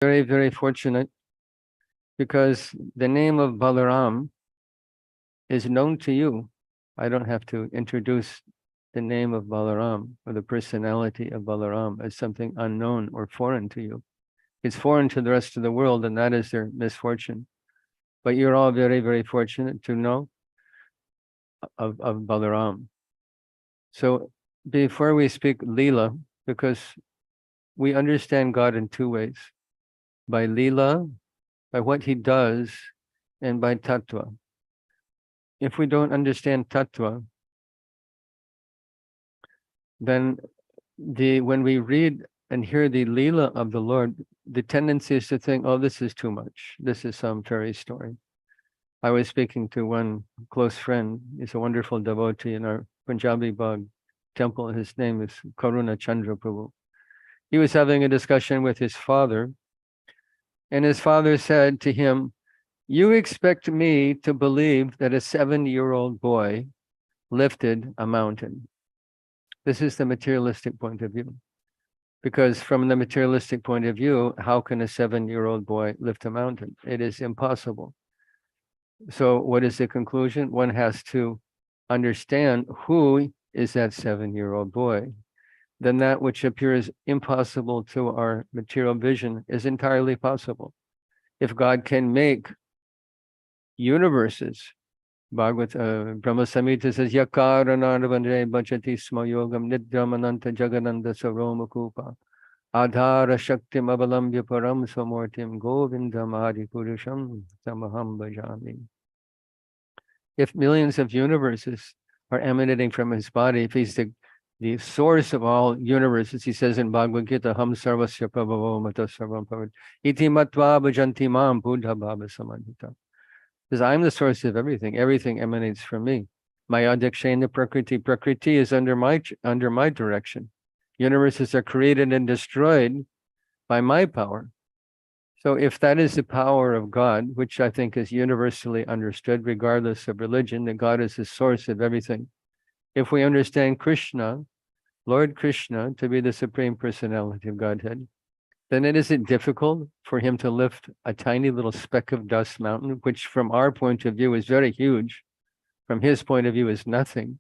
very, very fortunate because the name of Balaram is known to you. I don't have to introduce the name of Balaram or the personality of Balaram as something unknown or foreign to you. It's foreign to the rest of the world, and that is their misfortune. But you're all very, very fortunate to know of Balaram. So before we speak Leela, because we understand God in two ways, by Leela, by what he does, and by Tattva. If we don't understand Tattva, then when we read and hear the Leela of the Lord, the tendency is to think, oh, this is too much. This is some fairy story. I was speaking to one close friend. He's a wonderful devotee in our Punjabi Bagh temple. His name is Karuna Chandra Prabhu. He was having a discussion with his father, and his father said to him, you expect me to believe that a 7-year-old boy lifted a mountain. This is the materialistic point of view. Because from the materialistic point of view, how can a 7-year-old boy lift a mountain? It is impossible. So what is the conclusion? One has to understand who is that 7-year-old boy. Then that which appears impossible to our material vision is entirely possible. If God can make universes, Bhagavad Brahma Samhita says, Yakaranarvandre bhajati sma yogam nidramananta jagananda saromakupa adhara shaktim avalambya param samortim govindam adi purusham samaham bhajami. If millions of universes are emanating from his body, if he's the source of all universes, he says in Bhagavad Gita, Ham sarvasya prabhavo mata sarvam bhavat iti matva bhajanti mam buddha bhava samadhita. Because I'm the source of everything. Everything emanates from me. Maya dakshena prakriti. Prakriti is under my direction. Universes are created and destroyed by my power. So if that is the power of God, which I think is universally understood, regardless of religion, that God is the source of everything. If we understand Krishna, Lord Krishna, to be the Supreme Personality of Godhead, then it isn't difficult for him to lift a tiny little speck of dust mountain, which from our point of view is very huge. From his point of view is nothing.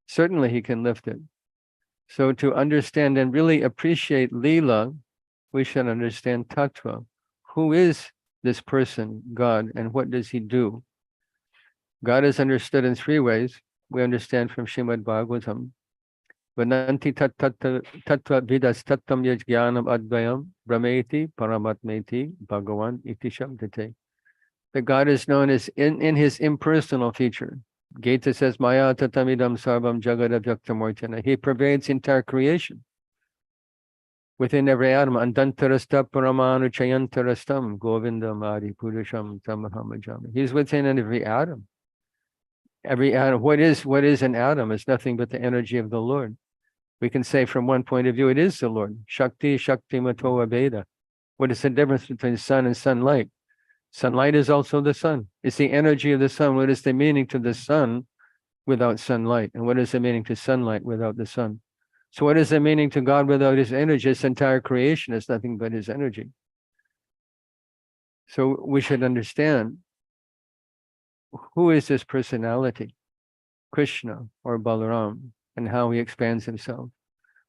Certainly he can lift it. So to understand and really appreciate Leela, we should understand Tattva. Who is this person, God, and what does he do? God is understood in three ways. We understand from Srimad Bhagavatam. Vananti tattva vidas tattam yaj jnanam advayam brahmeti paramatmeti bhagavan iti shabdate. That God is known as in his impersonal feature. Gita says, Maya tatamidam sarvam jagada vyaktamortana. He pervades entire creation. Within every atom, andantarasta paramanu chayantarastam govindam adi purusham tamahamajami. He's within every atom. Every atom. What is an atom? It's nothing but the energy of the Lord. We can say from one point of view, it is the Lord. Shakti, Shakti Mato Veda. What is the difference between sun and sunlight? Sunlight is also the sun. It's the energy of the sun. What is the meaning to the sun without sunlight? And what is the meaning to sunlight without the sun? So what is the meaning to God without his energy? This entire creation is nothing but his energy. So we should understand, who is this personality? Krishna or Balaram, and how he expands himself.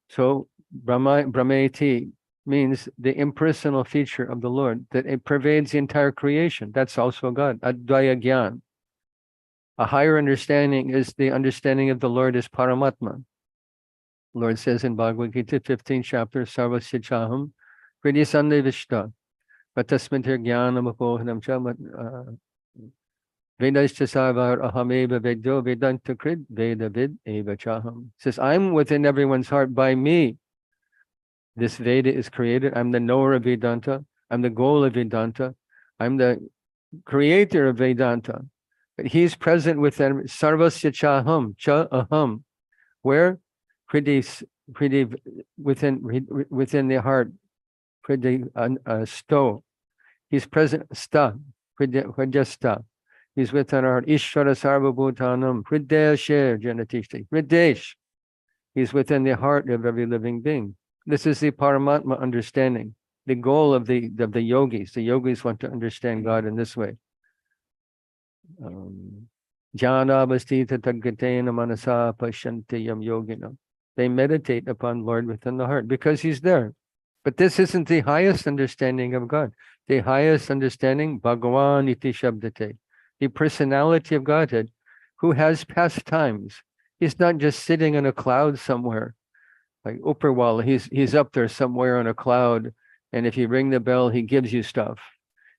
So Brahmeti means the impersonal feature of the Lord, that it pervades the entire creation. That's also God. Advaya Gyan. A higher understanding is the understanding of the Lord as Paramatma. The Lord says in Bhagavad Gita, 15th chapter, Sarva Sichaham, Priti Sande Vishta, Vatasmitir Gyanam Apohanam Chamat. Vedascha Sarvar Ahameva Vedyo Vedanta Krid Veda Vid Eva Chaham. Says, I'm within everyone's heart. By me, this Veda is created. I'm the knower of Vedanta. I'm the goal of Vedanta. I'm the creator of Vedanta. But he's present within Sarvasya Chaham, Cha Aham. Where? Within the heart. Sto. He's present. Sta. Hridya. He's within our Ishvara Sarva Bhutanam, Hridesha Janatishti, Hridesh. He's within the heart of every living being. This is the Paramatma understanding. the goal of the yogis. The yogis want to understand God in this way. Jnanavastita tadgatena manasa pashanti yam yogina. They meditate upon Lord within the heart because he's there. But this isn't the highest understanding of God. The highest understanding, Bhagavan iti shabdate, the personality of Godhead, who has pastimes. He's not just sitting in a cloud somewhere, like Upperwala. He's up there somewhere on a cloud, and if you ring the bell, he gives you stuff.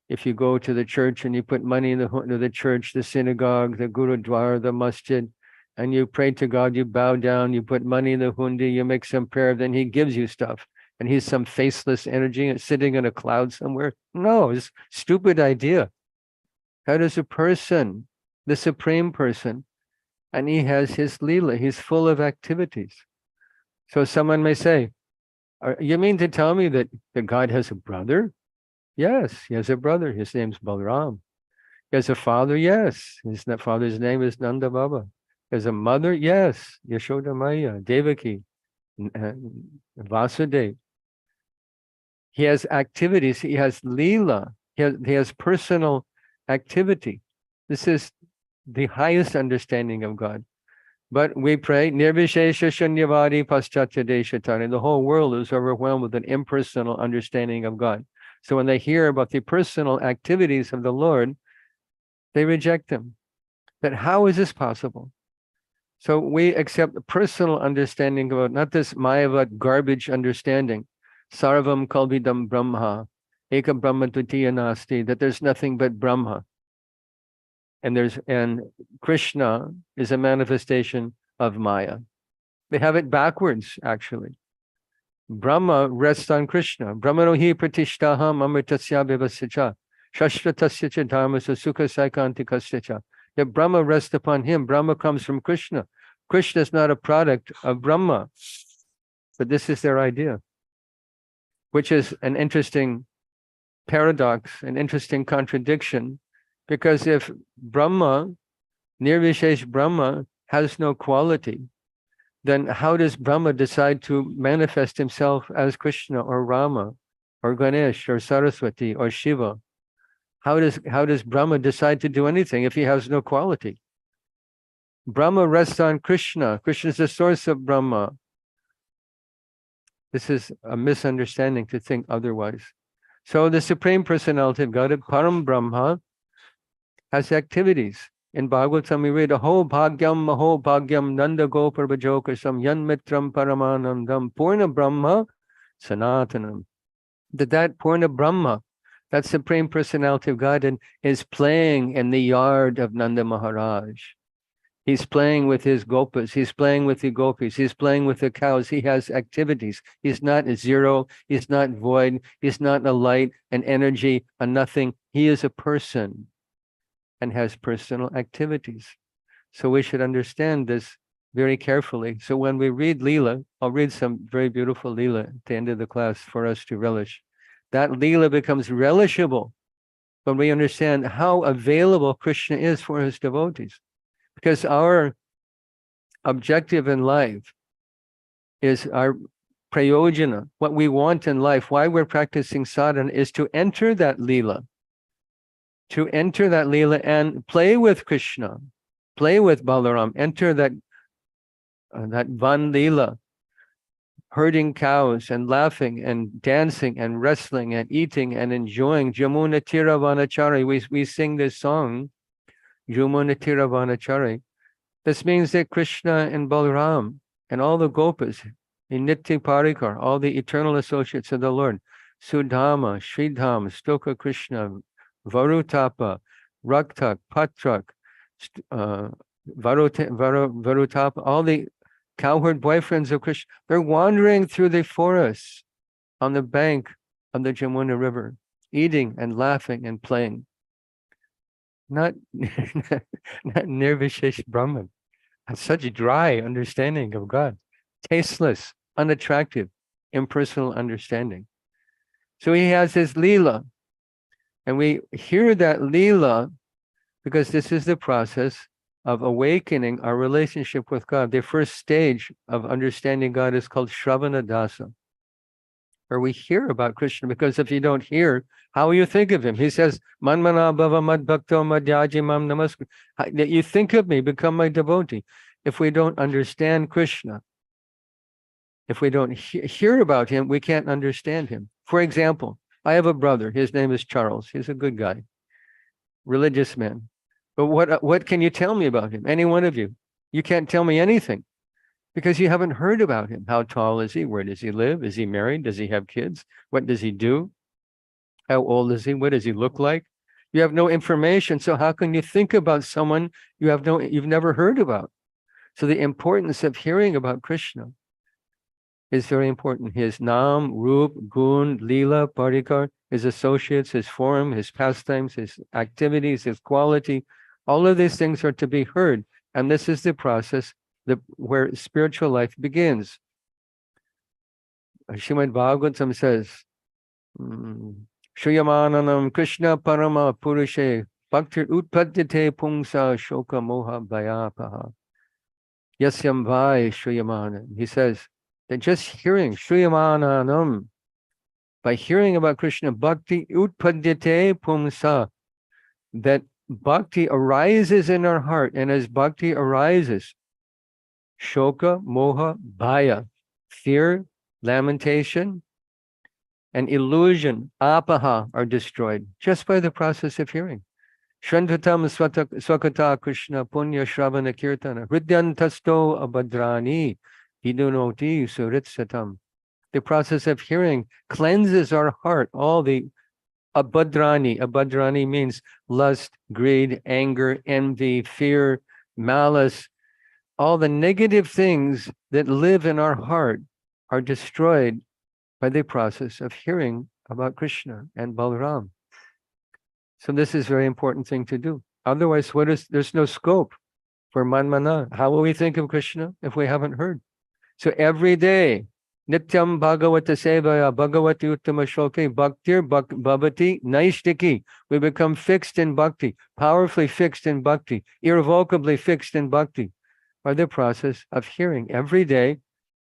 If you go to the church and you put money in the church, the synagogue, the gurudwara, the masjid, and you pray to God, you bow down, you put money in the hundi, you make some prayer, then he gives you stuff. And he's some faceless energy sitting in a cloud somewhere. No, it's a stupid idea. God is a person, the supreme person, and he has his lila. He's full of activities. So someone may say, you mean to tell me that God has a brother? Yes, he has a brother. His name's Balaram. He has a father? Yes. His father's name is Nanda Baba. He has a mother? Yes. Yashoda Maya, Devaki, Vasudeva. He has activities. He has lila. He has personal activity. This is the highest understanding of God. But we pray, Nirvishesha Shunyavadi Paschatya Deshatani. The whole world is overwhelmed with an impersonal understanding of God. So when they hear about the personal activities of the Lord, they reject them. That how is this possible? So we accept the personal understanding about not this Mayavad garbage understanding. Sarvam kalvidam Brahma, Eka Brahma Dutiya Nasti, that there's nothing but Brahma. And Krishna is a manifestation of Maya. They have it backwards, actually. Brahma rests on Krishna. Brahmano hi pratishtaham amritasya vivasya shashvatasya cha dharmasya sukha saikantikasya cha. If Brahma rests upon him, Brahma comes from Krishna. Krishna is not a product of Brahma. But this is their idea, which is an interesting paradox, an interesting contradiction, because if Brahma, Nirvishesh Brahma, has no quality, then how does Brahma decide to manifest himself as Krishna or Rama or Ganesh or Saraswati or Shiva? How does Brahma decide to do anything if he has no quality? Brahma rests on Krishna. Krishna is the source of Brahma. This is a misunderstanding to think otherwise. So the Supreme Personality of God, Param Brahma, has activities. In Bhagavatam, we read, Aho bhagyam nanda gopar bhajokasam yan mitram paramanandam purna brahma sanatanam. That purna brahma, that Supreme Personality of God, is playing in the yard of Nanda Maharaj. He's playing with his gopas. He's playing with the gopis. He's playing with the cows. He has activities. He's not a zero. He's not void. He's not a light, an energy, a nothing. He is a person and has personal activities. So we should understand this very carefully. So when we read Leela, I'll read some very beautiful Leela at the end of the class for us to relish. That Leela becomes relishable when we understand how available Krishna is for his devotees. Because our objective in life is our prayojana, what we want in life, why we're practicing sadhana, is to enter that Leela. To enter that Leela and play with Krishna, play with Balaram, enter that Van Leela, herding cows and laughing and dancing and wrestling and eating and enjoying. Jamuna Tiravanachari, we sing this song, Jamuna Tiravanachari. This means that Krishna and Balaram and all the gopas, in Nitya Parikar, all the eternal associates of the Lord, Sudhama, Sridham, Stoka Krishna, Varutapa, Raktak, Patrak, Varutapa, all the cowherd boyfriends of Krishna, they're wandering through the forests on the bank of the Jamuna River, eating and laughing and playing. Not Nirvishesh Brahman. Such a dry understanding of God. Tasteless, unattractive, impersonal understanding. So he has his Leela. And we hear that Leela because this is the process of awakening our relationship with God. The first stage of understanding God is called Shravana Dasa. or we hear about Krishna, because if you don't hear, how will you think of him? He says, Manmana bhava mad bhakto madhyaji mam namaskar. That you think of me, become my devotee. If we don't understand Krishna, if we don't hear about him, we can't understand him. For example, I have a brother. His name is Charles. He's a good guy, religious man. But what can you tell me about him? Any one of you? You can't tell me anything because you haven't heard about him. How tall is he? Where does he live? Is he married? Does he have kids? What does he do? How old is he? What does he look like? You have no information. So how can you think about someone you've never heard about? So the importance of hearing about Krishna is very important. His Nam, Rup, Gun, Leela, Parikar, his associates, his form, his pastimes, his activities, his quality, all of these things are to be heard. And this is the process where spiritual life begins. Srimad Bhagavatam says, Shriyamananam Krishna Parama Purushe Bhaktir Utpadyate Pungsa Shoka Moha Bhayapaha Yasyam Vai Shriyamana. He says that just hearing Shriyamananam, by hearing about Krishna, Bhakti Utpadyate Pungsa, that Bhakti arises in our heart, and as Bhakti arises, Shoka, Moha, Bhaya, fear, lamentation, and illusion, apaha, are destroyed just by the process of hearing. Shrantatam swakata Krishna punya shravana kirtana hridyantasto abhadrani hidunoti suritsatam. The process of hearing cleanses our heart, all the abhadrani. Abhadrani means lust, greed, anger, envy, fear, malice. All the negative things that live in our heart are destroyed by the process of hearing about Krishna and Balaram. So this is a very important thing to do. Otherwise, there's no scope for manmana. How will we think of Krishna if we haven't heard? So every day, Nityam Bhagavata Sevaya Bhagavati Uttama Shloke Bhaktir Bhavati Naishtiki. We become fixed in bhakti, powerfully fixed in bhakti, irrevocably fixed in bhakti, by the process of hearing. Every day,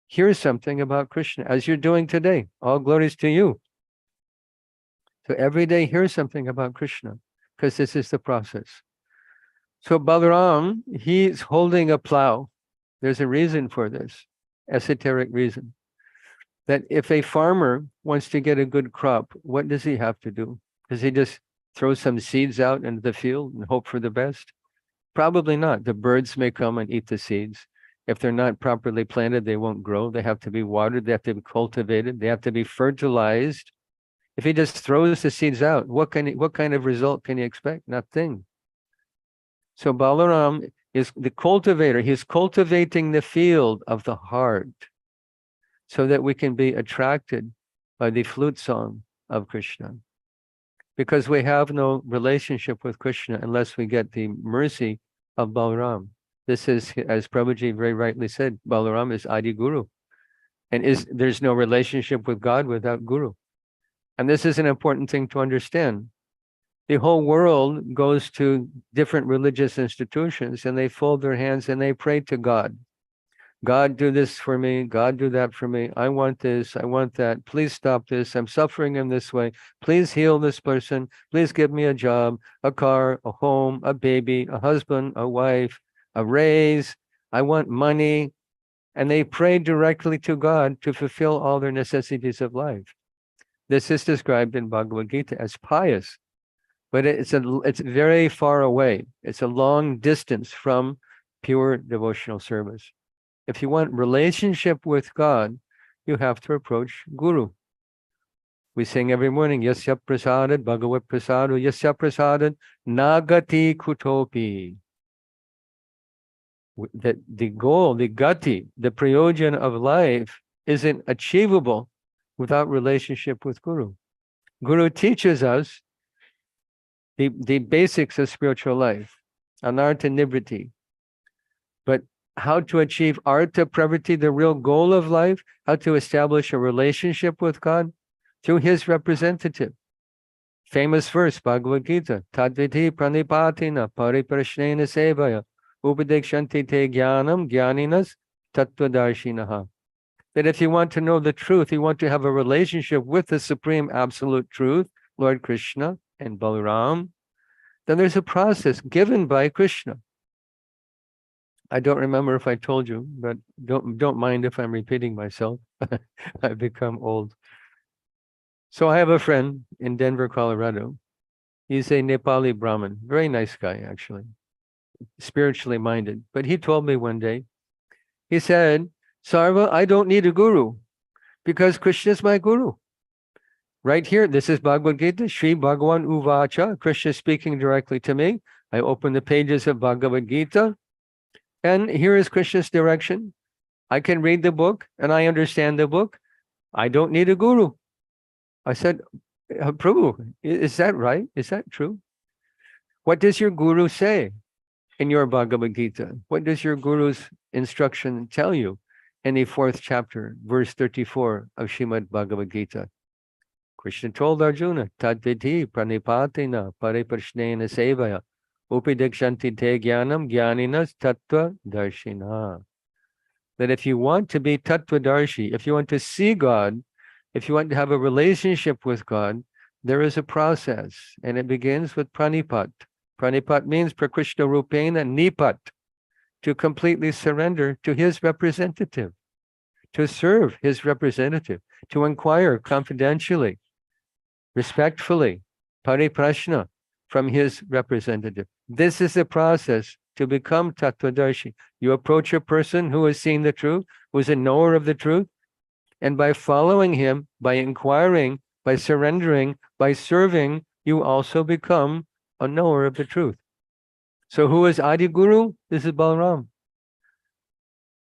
hear something about Krishna, as you're doing today. All glories to you. So every day, hear something about Krishna, because this is the process. So Balaram, he's holding a plow. There's a reason for this, esoteric reason. That if a farmer wants to get a good crop, what does he have to do? Does he just throw some seeds out into the field and hope for the best? Probably not. The birds may come and eat the seeds. If they're not properly planted, they won't grow. They have to be watered. They have to be cultivated. They have to be fertilized. If he just throws the seeds out, what kind of result can you expect? Nothing. So Balaram is the cultivator. He's cultivating the field of the heart, so that we can be attracted by the flute song of Krishna. Because we have no relationship with Krishna unless we get the mercy of Balaram. This is, as Prabhuji very rightly said, Balaram is Adi Guru. And there's no relationship with God without Guru. And this is an important thing to understand. The whole world goes to different religious institutions and they fold their hands and they pray to God. God, do this for me. God, do that for me. I want this. I want that. Please stop this. I'm suffering in this way. Please heal this person. Please give me a job, a car, a home, a baby, a husband, a wife, a raise. I want money. And they pray directly to God to fulfill all their necessities of life. This is described in Bhagavad Gita as pious, but it's very far away. It's a long distance from pure devotional service. If you want relationship with God, you have to approach Guru. We sing every morning, Yasya Prasadad, Bhagavat Prasadu, Yasya Prasadad, Nagati Kutopi. That the goal, the gati, the prayojan of life isn't achievable without relationship with Guru. Guru teaches us the basics of spiritual life, anartha nivriti. But how to achieve artha pravritti, the real goal of life, how to establish a relationship with God through his representative. Famous verse, Bhagavad Gita, Tadviti pranipatina pariprashnena sevaya upadekshanti te jnanam jnaninas tattvadarshinaha. that if you want to know the truth, you want to have a relationship with the Supreme Absolute Truth, Lord Krishna and Balaram, then there's a process given by Krishna. I don't remember if I told you, but don't mind if I'm repeating myself. I've become old. So I have a friend in Denver, Colorado. He's a Nepali Brahmin, very nice guy, actually, spiritually minded. But he told me one day, he said, Sarva, I don't need a guru because Krishna is my guru. Right here, this is Bhagavad Gita, Sri Bhagavan Uvacha, Krishna speaking directly to me. I open the pages of Bhagavad Gita, and here is Krishna's direction. I can read the book, and I understand the book. I don't need a guru. I said, Prabhu, is that right? Is that true? What does your guru say in your Bhagavad Gita? What does your guru's instruction tell you in the 4th chapter, verse 34 of Srimad Bhagavad Gita? Krishna told Arjuna, Tadviti pranipatina pariprashnena sevaya upidikshanti te jnanam jnaninas tattva darshina. That if you want to be tattvadarshi, if you want to see God, if you want to have a relationship with God, there is a process, and it begins with pranipat. Pranipat means prakrishna rupena nipat, to completely surrender to his representative, to serve his representative, to inquire confidentially, respectfully, pariprashna, from his representative. This is the process to become tattvadarshi. You approach a person who has seen the truth, who is a knower of the truth, and by following him, by inquiring, by surrendering, by serving, you also become a knower of the truth. So who is Adi Guru? This is Balaram.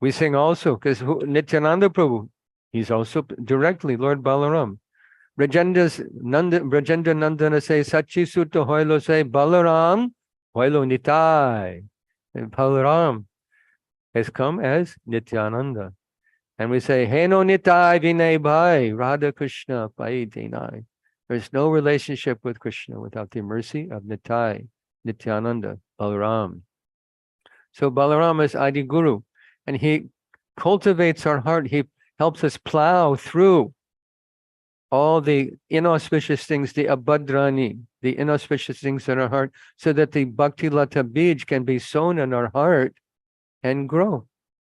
We sing also, because Nityananda Prabhu, he's also directly Lord Balaram. Brajendra Nandana say, Sachi Sutta Hoilo say, Balaram, Hoilo Nitai. And Balaram has come as Nityananda. And we say, Heno Nitai Vinay Bhai, Radha Krishna Paytm. There's no relationship with Krishna without the mercy of Nitai, Nityananda, Balaram. So Balaram is Adi Guru, and he cultivates our heart. He helps us plow through all the inauspicious things, the abhadrani, the inauspicious things in our heart, so that the bhakti lata bij can be sown in our heart and grow.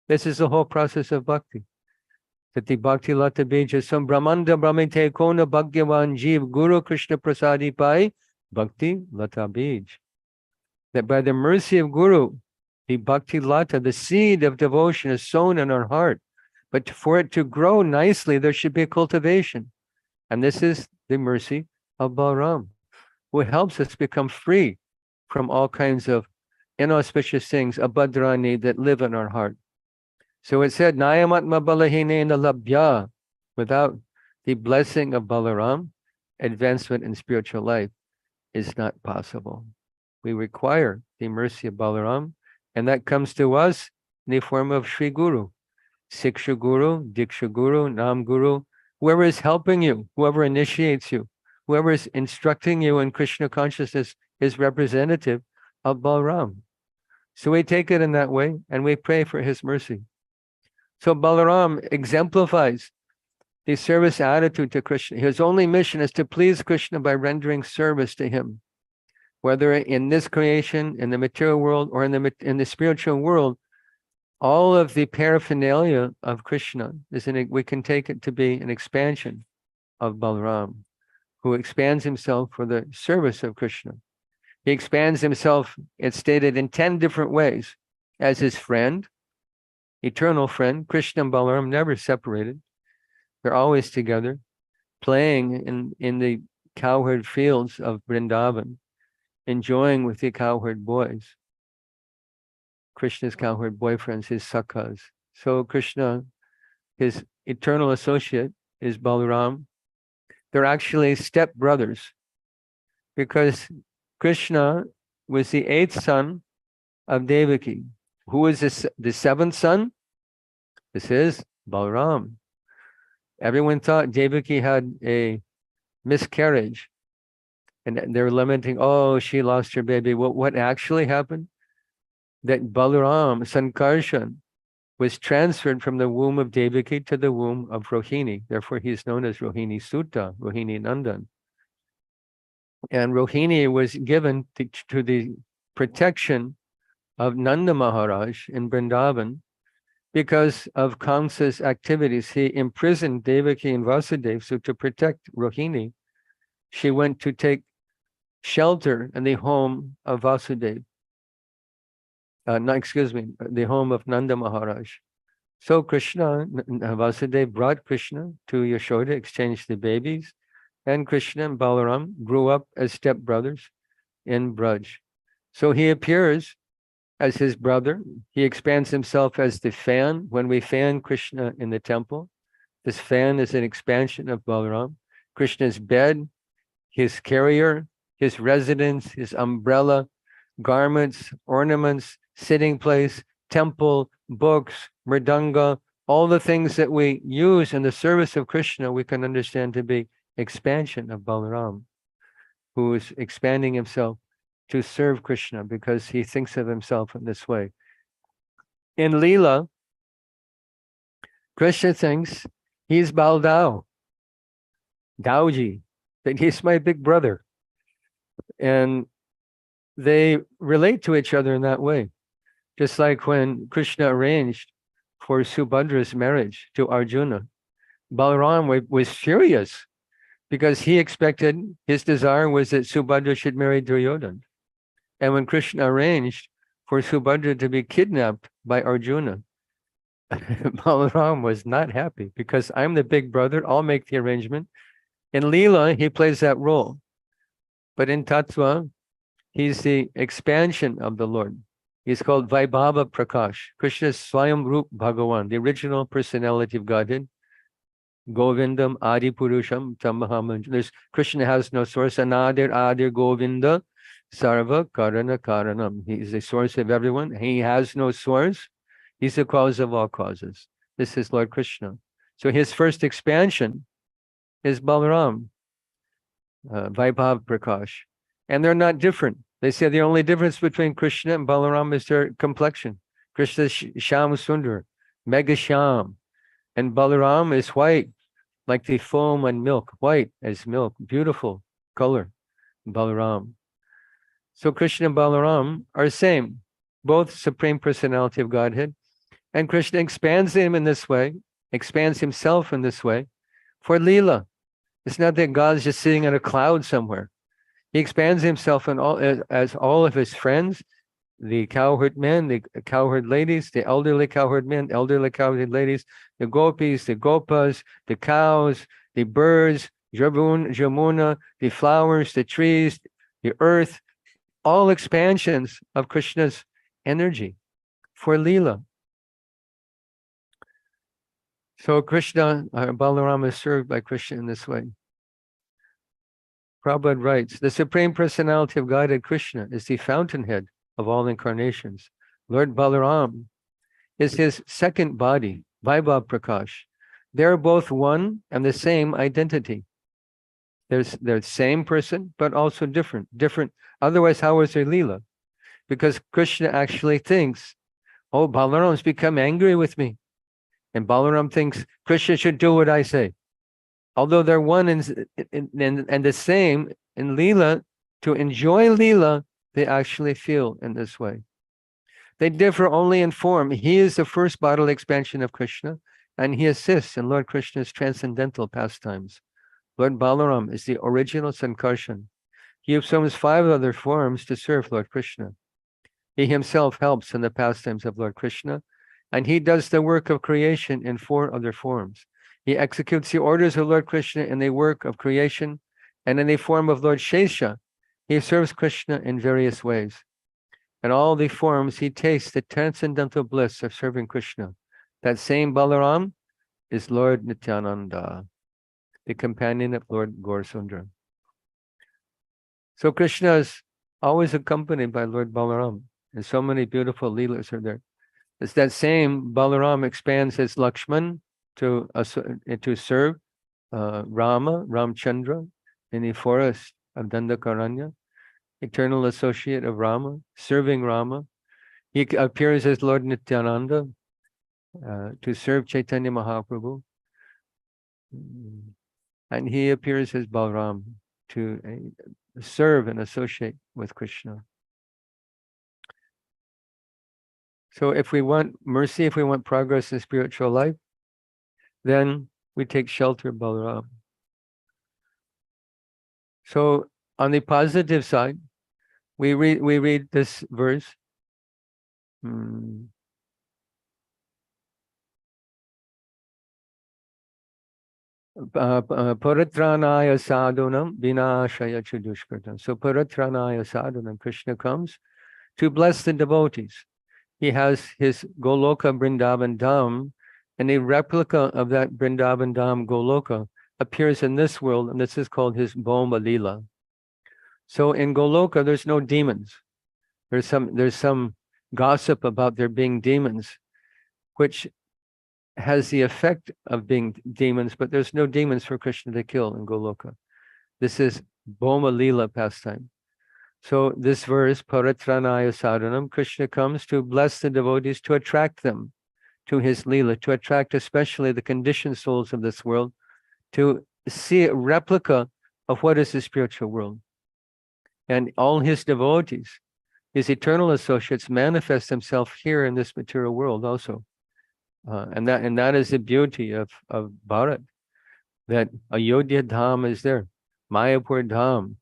This is the whole process of bhakti. That the bhakti lata bij is some brahmanda brahmite kona bhagyavan jeev guru Krishna prasadi pai bhakti lata bij. That by the mercy of Guru, the bhakti lata, the seed of devotion is sown in our heart. But for it to grow nicely, there should be a cultivation. And this is the mercy of Balaram, who helps us become free from all kinds of inauspicious things, abhadrani, that live in our heart. So it said, Nayamatma balahinena labhya. Without the blessing of Balaram, advancement in spiritual life is not possible. We require the mercy of Balaram, and that comes to us in the form of Sri Guru, Siksha Guru, Diksha Guru, Nam Guru, whoever is helping you, whoever initiates you, whoever is instructing you in Krishna consciousness is representative of Balaram. So we take it in that way, and we pray for his mercy. So Balaram exemplifies the service attitude to Krishna. His only mission is to please Krishna by rendering service to him. Whether in this creation, in the material world, or in the spiritual world, all of the paraphernalia of Krishna we can take it to be an expansion of Balaram, who expands himself for the service of Krishna. He expands himself, it's stated, in 10 different ways, as his friend, eternal friend. Krishna and Balaram never separated. They're always together, playing in the cowherd fields of Vrindavan, enjoying with the cowherd boys, Krishna's cowherd boyfriends, his sakhas. So Krishna, his eternal associate, is Balaram. They're actually step brothers, because Krishna was the 8th son of Devaki. Who is the 7th son? This is Balaram. Everyone thought Devaki had a miscarriage, and they're lamenting, oh, she lost her baby. What actually happened? That Balaram, Sankarshan, was transferred from the womb of Devaki to the womb of Rohini. Therefore, he is known as Rohini Sutta, Rohini Nandan. And Rohini was given to the protection of Nanda Maharaj in Vrindavan because of Kamsa's activities. He imprisoned Devaki and Vasudeva. So to protect Rohini, she went to take shelter in the home of Vasudeva. The home of Nanda Maharaj. So Krishna, Vasudeva brought Krishna to Yashoda, exchanged the babies, and Krishna and Balaram grew up as stepbrothers in Braj. So he appears as his brother. He expands himself as the fan. When we fan Krishna in the temple, this fan is an expansion of Balaram. Krishna's bed, his carrier, his residence, his umbrella, garments, ornaments, sitting place, temple, books, mridanga, all the things that we use in the service of Krishna, we can understand to be expansion of Balaram, who is expanding himself to serve Krishna because he thinks of himself in this way. In Leela, Krishna thinks he's Baldao, Dauji, that he's my big brother. And they relate to each other in that way. Just like when Krishna arranged for Subhadra's marriage to Arjuna, Balaram was furious because he expected, his desire was that Subhadra should marry Duryodhana. And when Krishna arranged for Subhadra to be kidnapped by Arjuna, Balaram was not happy because I'm the big brother, I'll make the arrangement. In Leela, he plays that role. But in Tattva, he's the expansion of the Lord. He's called Vaibhava Prakash. Krishna's Swayam Rup Bhagavan, the original personality of Godhead. Govindam Adi Purusham Tamahaman. Krishna has no source. Anadir Adir Govinda Sarva Karana Karanam. He is the source of everyone. He has no source. He's the cause of all causes. This is Lord Krishna. So his first expansion is Balaram, Vaibhav Prakash. And they're not different. They say the only difference between Krishna and Balaram is their complexion. Krishna is Sham Sundar, Mega Sham. And Balaram is white, like the foam and milk, white as milk, beautiful color, Balaram. So Krishna and Balaram are same, both Supreme Personality of Godhead. And Krishna expands him in this way, expands himself in this way for Leela. It's not that God's just sitting on a cloud somewhere. He expands himself in as all of his friends, the cowherd men, the cowherd ladies, the elderly cowherd men, elderly cowherd ladies, the gopis, the gopas, the cows, the birds, Jamuna, the flowers, the trees, the earth, all expansions of Krishna's energy for Leela. So Krishna, Balaram is served by Krishna in this way. Prabhupada writes, the Supreme Personality of Godhead Krishna is the fountainhead of all incarnations. Lord Balaram is his second body, Vaibhav Prakash. They're both one and the same identity. They're the same person, but also different. Otherwise, how is there Leela? Because Krishna actually thinks, oh, Balaram's become angry with me. And Balaram thinks Krishna should do what I say. Although they're one and the same in Leela, to enjoy Leela, they actually feel in this way. They differ only in form. He is the first bodily expansion of Krishna, and he assists in Lord Krishna's transcendental pastimes. Lord Balaram is the original Sankarshan. He assumes 5 other forms to serve Lord Krishna. He himself helps in the pastimes of Lord Krishna, and he does the work of creation in 4 other forms. He executes the orders of Lord Krishna in the work of creation, and in the form of Lord Shesha, he serves Krishna in various ways. In all the forms, he tastes the transcendental bliss of serving Krishna. That same Balaram is Lord Nityananda, the companion of Lord Gaurasundara. So Krishna is always accompanied by Lord Balaram, and so many beautiful leelas are there. It's that same Balaram expands as Lakshman to serve Rama, Ramchandra, in the forest of Dandakaranya, eternal associate of Rama, serving Rama. He appears as Lord Nityananda to serve Chaitanya Mahaprabhu. And he appears as Balaram to serve and associate with Krishna. So if we want mercy, if we want progress in spiritual life, then we take shelter of Balaram. So on the positive side, we read this verse. Paratranaya sadhunam vinashaya chudushkratam. So paratranaya sadhunam, Krishna comes to bless the devotees. He has his Goloka Vrindavan Dham, and a replica of that Vrindavan Dham Goloka appears in this world, and this is called his Bhoma Lila. So in Goloka, there's no demons. There's some gossip about there being demons, which has the effect of being demons, but there's no demons for Krishna to kill in Goloka. This is Bhoma Lila pastime. So this verse, Paratranaya Sadhanam, Krishna comes to bless the devotees, to attract them to his Lila, to attract especially the conditioned souls of this world, to see a replica of what is the spiritual world. And all his devotees, his eternal associates, manifest themselves here in this material world also. And that is the beauty of Bharat, that Ayodhya Dham is there, Mayapur Dham,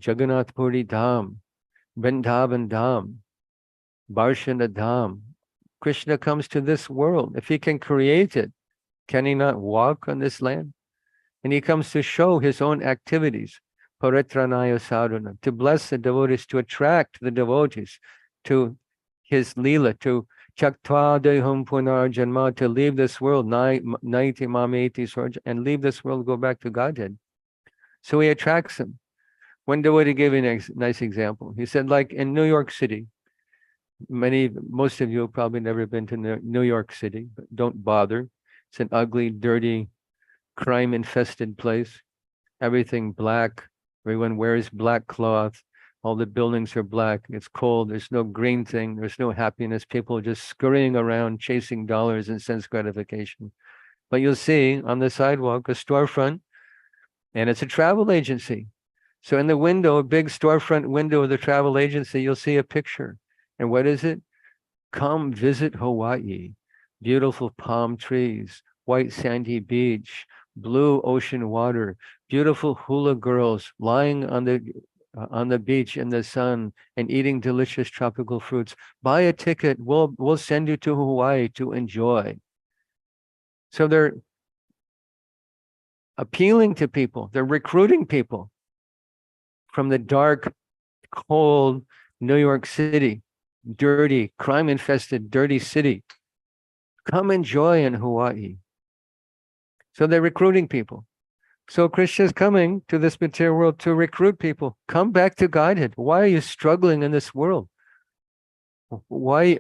Jagannath Puri Dham, Vrindavan Dham, Barshana Dham. Krishna comes to this world. If he can create it, can he not walk on this land? And he comes to show his own activities, Paritranaya Sadhana, to bless the devotees, to attract the devotees to his Leela, to Chaktva Dehum Punar Janma, to leave this world, Naiti Mameti Swarja, and leave this world, go back to Godhead. So he attracts them. One devotee gave a nice example. He said, like in New York City, most of you have probably never been to New York City, but don't bother. It's an ugly, dirty, crime-infested place. Everything black. Everyone wears black cloth. All the buildings are black. It's cold. There's no green thing. There's no happiness. People are just scurrying around, chasing dollars and sense gratification. But you'll see on the sidewalk a storefront, and it's a travel agency. So in the window, a big storefront window of the travel agency, you'll see a picture. And what is it? Come visit Hawaii. Beautiful palm trees, white sandy beach, blue ocean water, beautiful hula girls lying on the beach in the sun and eating delicious tropical fruits. Buy a ticket. We'll send you to Hawaii to enjoy. So they're appealing to people. They're recruiting people from the dark, cold New York City, dirty, crime-infested, dirty city. Come enjoy in Hawaii. So they're recruiting people. So Krishna's coming to this material world to recruit people. Come back to Godhead. Why are you struggling in this world? Why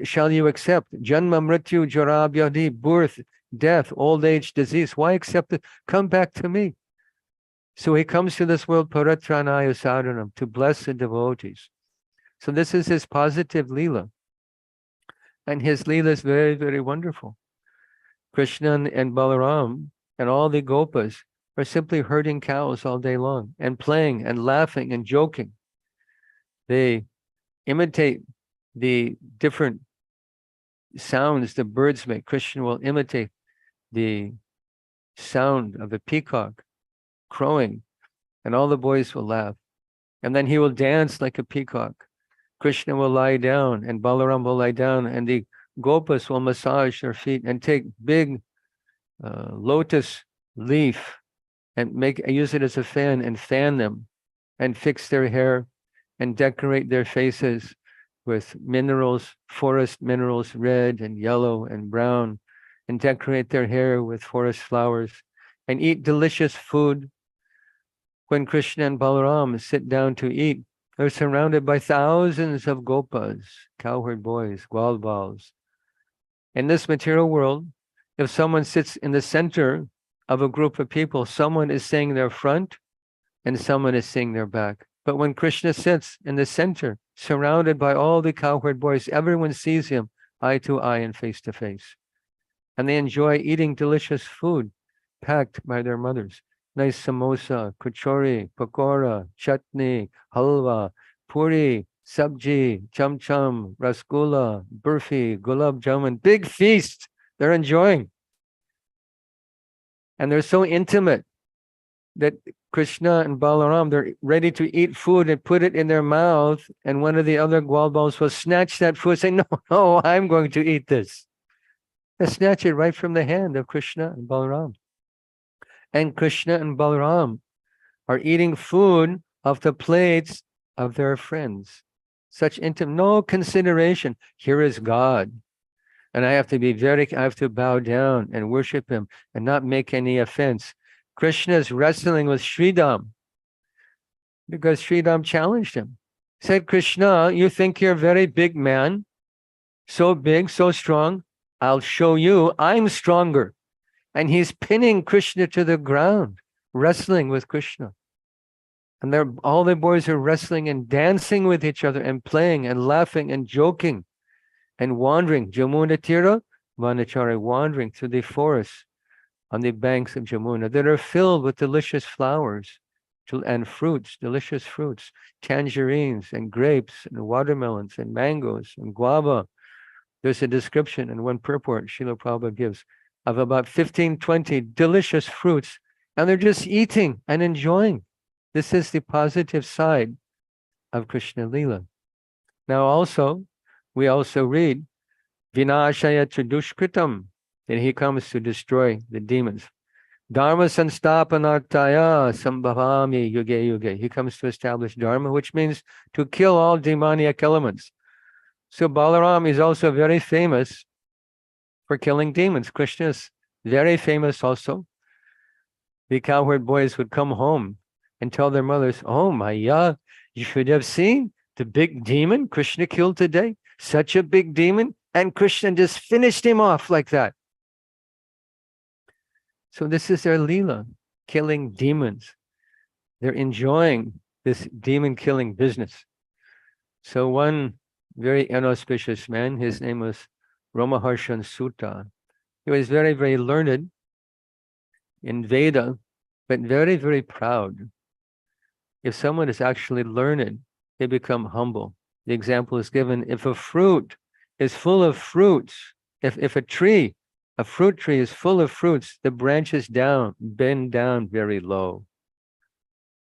shall you accept Janma, Mrityu, Jara, Vyadhi, birth, death, old age, disease? Why accept it? Come back to me. So he comes to this world, Paratranaya Sadhanam, to bless the devotees. So this is his positive Leela. And his Leela is very, very wonderful. Krishna and Balaram and all the Gopas are simply herding cows all day long and playing and laughing and joking. They imitate the different sounds the birds make. Krishna will imitate the sound of a peacock crowing, and all the boys will laugh. And then he will dance like a peacock. Krishna will lie down and Balaram will lie down, and the Gopas will massage their feet and take big lotus leaf and use it as a fan and fan them and fix their hair and decorate their faces with minerals, forest minerals, red and yellow and brown, and decorate their hair with forest flowers and eat delicious food. When Krishna and Balaram sit down to eat, they're surrounded by thousands of gopas, cowherd boys, gwalbals. In this material world, if someone sits in the center of a group of people, someone is seeing their front and someone is seeing their back. But when Krishna sits in the center, surrounded by all the cowherd boys, everyone sees him eye to eye and face to face. And they enjoy eating delicious food packed by their mothers. Nice samosa, kachori, pakora, chutney, halwa, puri, sabji, cham cham, rasgulla, burfi, gulab jamun. Big feast. They're enjoying. And they're so intimate that Krishna and Balaram, they're ready to eat food and put it in their mouth. And one of the other Gwalbals will snatch that food, say, no, no, I'm going to eat this. They snatch it right from the hand of Krishna and Balaram. And Krishna and Balaram are eating food off the plates of their friends. Such intimate, no consideration. Here is God. And I have to bow down and worship him and not make any offense. Krishna is wrestling with Sridham because Sridham challenged him. Said, Krishna, you think you're a very big man, so big, so strong. I'll show you I'm stronger. And he's pinning Krishna to the ground, wrestling with Krishna. And all the boys are wrestling and dancing with each other and playing and laughing and joking and wandering. Jamuna Tira, Vanachari, wandering through the forests on the banks of Jamuna that are filled with delicious flowers and fruits, delicious fruits, tangerines and grapes and watermelons and mangoes and guava. There's a description and one purport Srila Prabhupada gives of about 15, 20 delicious fruits, and they're just eating and enjoying. This is the positive side of Krishna Lila. Now we also read, Vinashaya Tridushkritam, that he comes to destroy the demons. Dharma Sanstapanartaya Sambhavami Yuge Yuge. He comes to establish Dharma, which means to kill all demoniac elements. So Balaram is also very famous for killing demons. Krishna is very famous also. The cowherd boys would come home and tell their mothers, oh Maya, you should have seen the big demon Krishna killed today. Such a big demon. And Krishna just finished him off like that. So this is their Leela, killing demons. They're enjoying this demon killing business. So one very inauspicious man, his name was Ramaharshan Sutta. He was very, very learned in Veda, but very, very proud. If someone is actually learned, they become humble. The example is given, if a fruit is full of fruits, if a fruit tree is full of fruits, the branches bend down very low.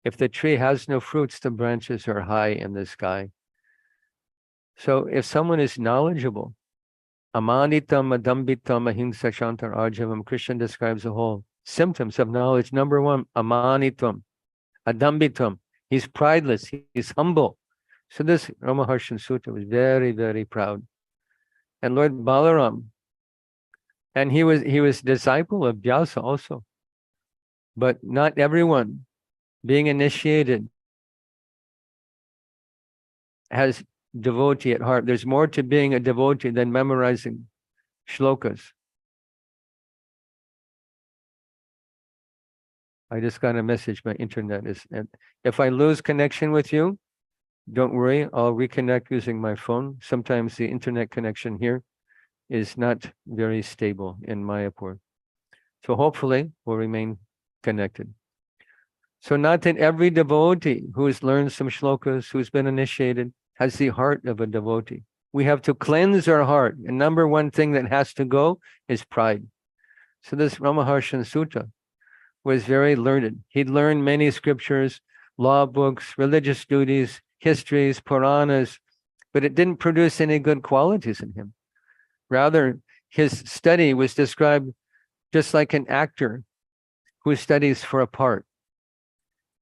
If the tree has no fruits, the branches are high in the sky. So if someone is knowledgeable, amanitam, adambitam, ahimsa, shantar, arjavam, Krishna describes the whole symptoms of knowledge. Number one, amanitam, adambitam. He's prideless, he's humble. So this Ramaharshan Sutta was very, very proud. And Lord Balaram, and he was disciple of Vyasa also. But not everyone being initiated has devotee at heart. There's more to being a devotee than memorizing shlokas. I just got a message, my internet is, and if I lose connection with you, don't worry, I'll reconnect using my phone. Sometimes the internet connection here is not very stable in Mayapur. So hopefully we'll remain connected. So not that every devotee who has learned some shlokas, who's been initiated, has the heart of a devotee. We have to cleanse our heart. And number one thing that has to go is pride. So this Ramaharshan Sutta was very learned. He'd learned many scriptures, law books, religious duties, histories, Puranas, but it didn't produce any good qualities in him. Rather, his study was described just like an actor who studies for a part.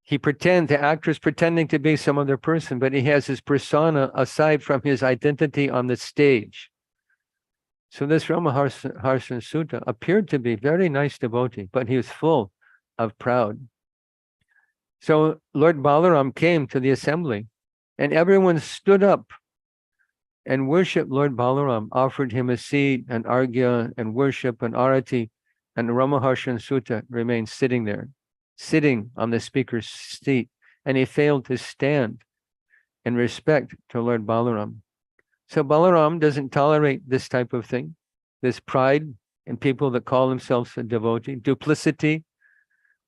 The actor is pretending to be some other person, but he has his persona aside from his identity on the stage. So this Ramaharshan Sutta appeared to be very nice devotee, but he was full of pride. So Lord Balaram came to the assembly and everyone stood up and worshiped Lord Balaram, offered him a seat and argya and worship and arati, and Ramaharshan Sutta remained sitting there, sitting on the speaker's seat, and he failed to stand in respect to Lord Balaram. So Balaram doesn't tolerate this type of thing, this pride in people that call themselves a devotee, duplicity.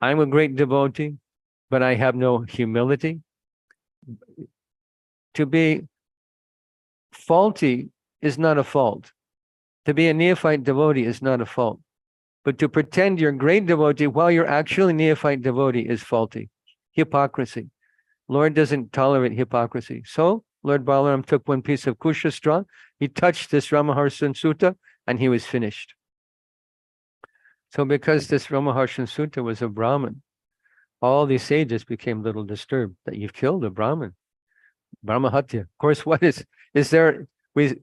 I'm a great devotee, but I have no humility. To be faulty is not a fault. To be a neophyte devotee is not a fault. But to pretend you're a great devotee while you're actually neophyte devotee is faulty. Hypocrisy. Lord doesn't tolerate hypocrisy. So Lord Balaram took one piece of kusha straw, he touched this Ramaharshan Sutta, and he was finished. So because this Ramaharshan Sutta was a Brahmin, all these sages became a little disturbed that you've killed a Brahmin. Brahmahatya. Of course, what is there? We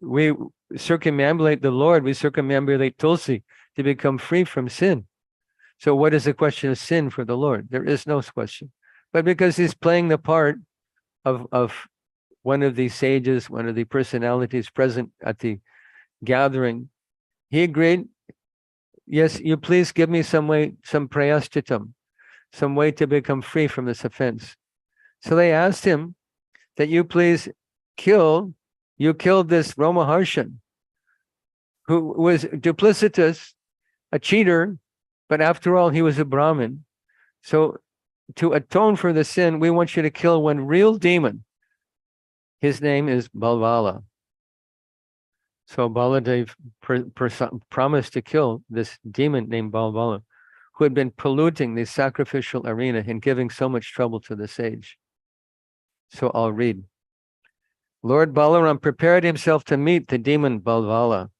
circumambulate the Lord, we circumambulate Tulsi to become free from sin. So what is the question of sin for the Lord? There is no question. But because he's playing the part of one of these sages, one of the personalities present at the gathering, he agreed, yes, you please give me some way, some prayashchitam, some way to become free from this offense. So they asked him that you please killed this Ramaharshan, who was duplicitous, a cheater, but after all, he was a Brahmin. So to atone for the sin, we want you to kill one real demon. His name is Balvala. So Baladev promised to kill this demon named Balvala, who had been polluting the sacrificial arena and giving so much trouble to the sage. So I'll read. Lord Balaram prepared himself to meet the demon Balvala.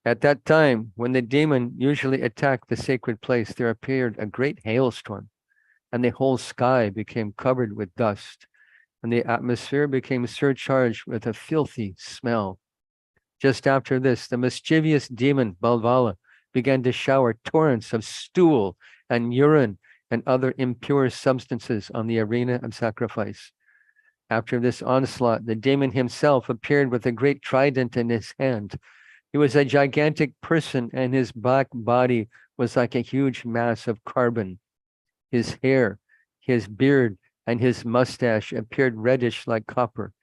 At that time, when the demon usually attacked the sacred place, there appeared a great hailstorm, and the whole sky became covered with dust, and the atmosphere became surcharged with a filthy smell. Just after this, the mischievous demon Balvala began to shower torrents of stool and urine and other impure substances on the arena of sacrifice. After this onslaught, the demon himself appeared with a great trident in his hand. He was a gigantic person, and his black body was like a huge mass of carbon. His hair, his beard, and his mustache appeared reddish like copper.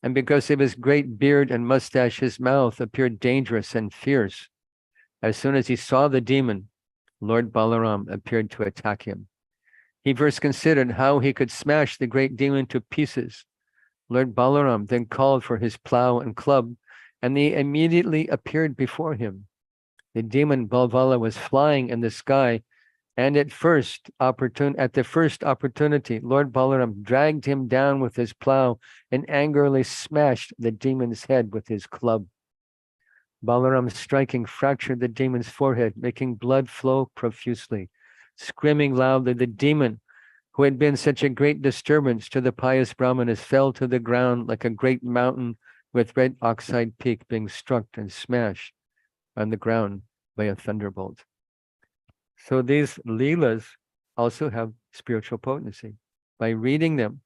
And because of his great beard and mustache, his mouth appeared dangerous and fierce. As soon as he saw the demon, Lord Balaram appeared to attack him. He first considered how he could smash the great demon to pieces. Lord Balaram then called for his plow and club, and they immediately appeared before him. The demon Balvala was flying in the sky, and at the first opportunity, Lord Balaram dragged him down with his plow and angrily smashed the demon's head with his club. Balaram's striking fractured the demon's forehead, making blood flow profusely. Screaming loudly, the demon, who had been such a great disturbance to the pious Brahmanas, fell to the ground like a great mountain with red oxide peak being struck and smashed on the ground by a thunderbolt. So these leelas also have spiritual potency. By reading them,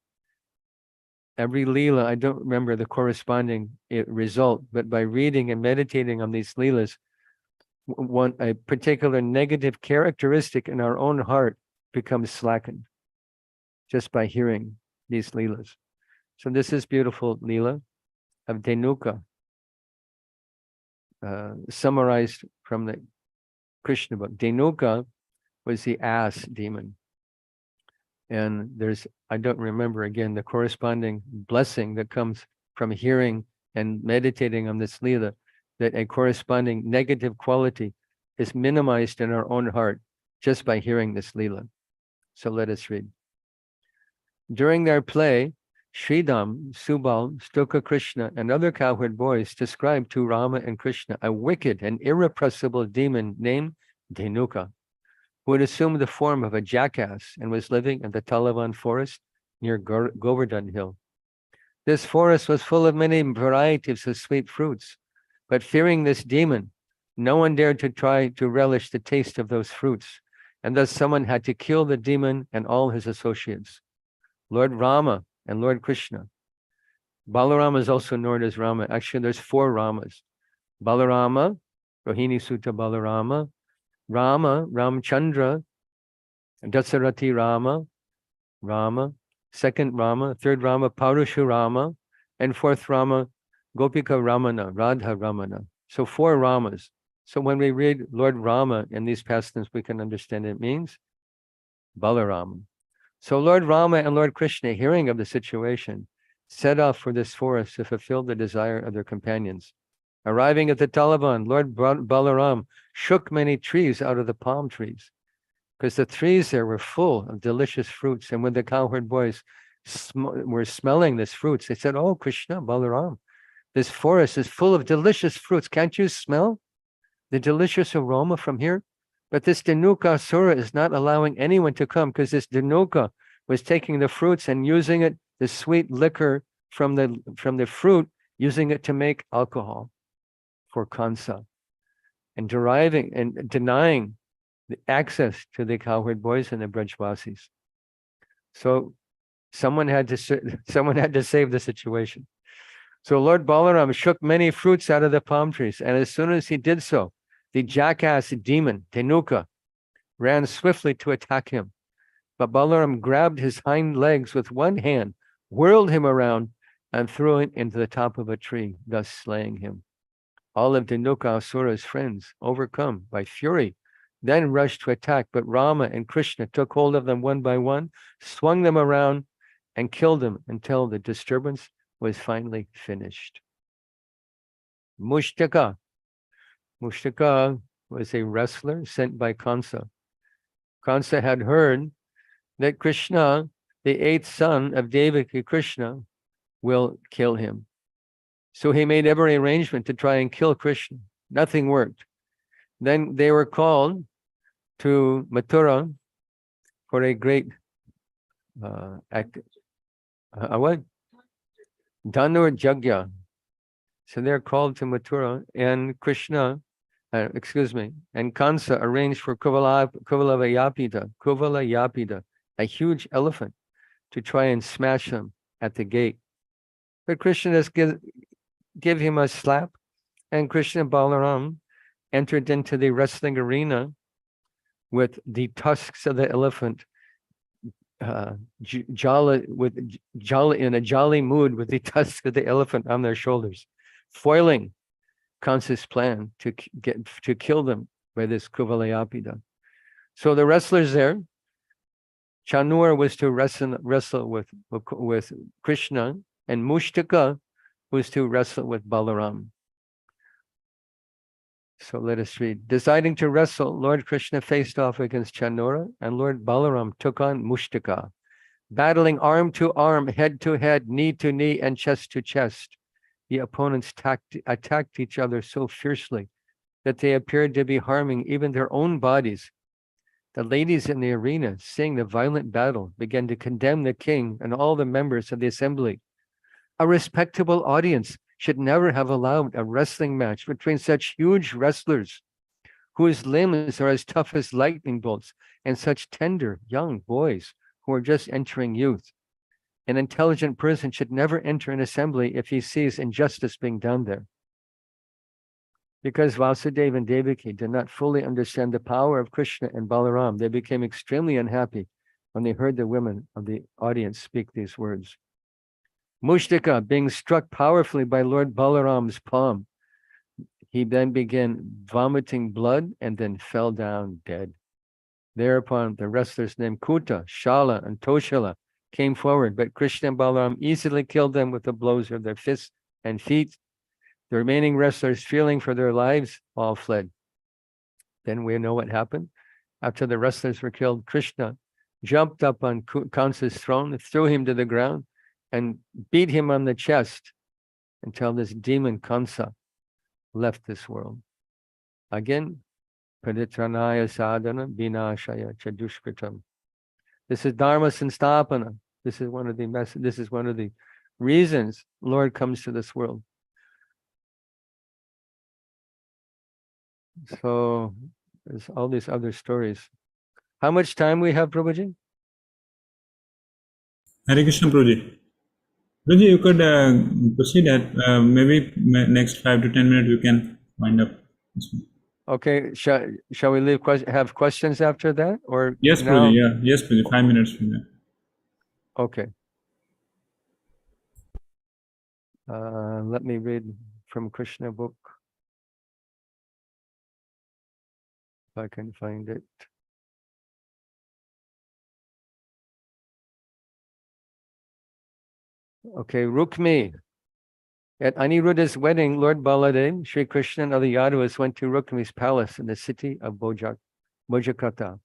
every leela, I don't remember the corresponding result, but by reading and meditating on these leelas, a particular negative characteristic in our own heart becomes slackened just by hearing these leelas. So this is beautiful leela of Dhenuka, summarized from the Krishna book. Dhenuka was the ass demon. And I don't remember again the corresponding blessing that comes from hearing and meditating on this leela, that a corresponding negative quality is minimized in our own heart just by hearing this leela. So let us read. During their play, Sridham, Subal, Stuka Krishna, and other cowherd boys described to Rama and Krishna a wicked and irrepressible demon named Dhenuka, who had assumed the form of a jackass and was living in the Talavan forest near Govardhan Hill. This forest was full of many varieties of sweet fruits, but fearing this demon, no one dared to try to relish the taste of those fruits, and thus someone had to kill the demon and all his associates. Lord Rama and Lord Krishna. Balarama is also known as Rama. Actually, there's 4 Ramas. Balarama, Rohini Sutta Balarama, Rama, Ramchandra, Dasarati Rama, second Rama, third Rama, Parashurama, and fourth Rama, Gopika Ramana, Radha Ramana. So 4 Ramas. So when we read Lord Rama in these pastimes, we can understand it means Balaram. So Lord Rama and Lord Krishna, hearing of the situation, set off for this forest to fulfill the desire of their companions. Arriving at the Talavan, Lord Balaram shook many trees out of the palm trees, because the trees there were full of delicious fruits. And when the cowherd boys were smelling this fruits, they said, "Oh, Krishna, Balaram, this forest is full of delicious fruits. Can't you smell the delicious aroma from here?" But this Dhanuka Asura is not allowing anyone to come, because this Dhanuka was taking the fruits and using it, the sweet liquor from the fruit, using it to make alcohol for Kansa, and deriving and denying the access to the cowherd boys and the Brajvasis. So someone had to save the situation. So Lord Balaram shook many fruits out of the palm trees, and as soon as he did so, the jackass demon, Dhanuka, ran swiftly to attack him. But Balaram grabbed his hind legs with one hand, whirled him around, and threw him into the top of a tree, thus slaying him. All of Dhanuka Asura's friends, overcome by fury, then rushed to attack, but Rama and Krishna took hold of them one by one, swung them around, and killed them until the disturbance was finally finished. Mushtaka. Mushtaka was a wrestler sent by Kansa. Kansa had heard that Krishna, the 8th son of Devaki Krishna, will kill him. So he made every arrangement to try and kill Krishna. Nothing worked. Then they were called to Mathura for a great what? Dhanur Jagya. So they're called to Mathura, and Krishna, and Kansa arranged for Kuvalayapida, a huge elephant, to try and smash him at the gate. But Krishna just give him a slap, and Krishna and Balaram entered into the wrestling arena with the tusks of the elephant, in a jolly mood, with the tusks of the elephant on their shoulders, foiling Kansa's plan to kill them by this Kuvalayapida. So the wrestlers there, Chanur was to wrestle with Krishna, and Mushtaka was to wrestle with Balaram. So let us read. Deciding to wrestle, Lord Krishna faced off against Chanura, and Lord Balaram took on Mushtaka. Battling arm to arm, head to head, knee to knee, and chest to chest, the opponents attacked each other so fiercely that they appeared to be harming even their own bodies. The ladies in the arena, seeing the violent battle, began to condemn the king and all the members of the assembly. A respectable audience should never have allowed a wrestling match between such huge wrestlers, whose limbs are as tough as lightning bolts, and such tender young boys who are just entering youth. An intelligent person should never enter an assembly if he sees injustice being done there. Because Vasudeva and Devaki did not fully understand the power of Krishna and Balaram, they became extremely unhappy when they heard the women of the audience speak these words. Mushtaka, being struck powerfully by Lord Balaram's palm, he then began vomiting blood and then fell down dead. Thereupon the wrestlers named Kuta, Shala, and Toshala came forward, but Krishna and Balaram easily killed them with the blows of their fists and feet. The remaining wrestlers, fearing for their lives, all fled. Then we know what happened. After the wrestlers were killed, Krishna jumped up on Kansa's throne, threw him to the ground, and beat him on the chest until this demon Kansa left this world. Again, Paritranaya sadhana vinashaya chadushkritam. This is Dharma Sanstapana. This is one of the reasons Lord comes to this world. So there's all these other stories. How much time we have, Prabhuji? Hare Krishna, Prabhuji. Prabhuji, you could proceed at maybe next 5 to 10 minutes. You can wind up. Okay, shall we have questions after that, or yes, now? Prabhuji, yeah, yes, Prabhuji, 5 minutes from there. Okay. Let me read from Krishna book, if I can find it. Okay, Rukmi. At Aniruddha's wedding, Lord Baladev, Sri Krishna and other Yadavas went to Rukmi's palace in the city of Bojakata.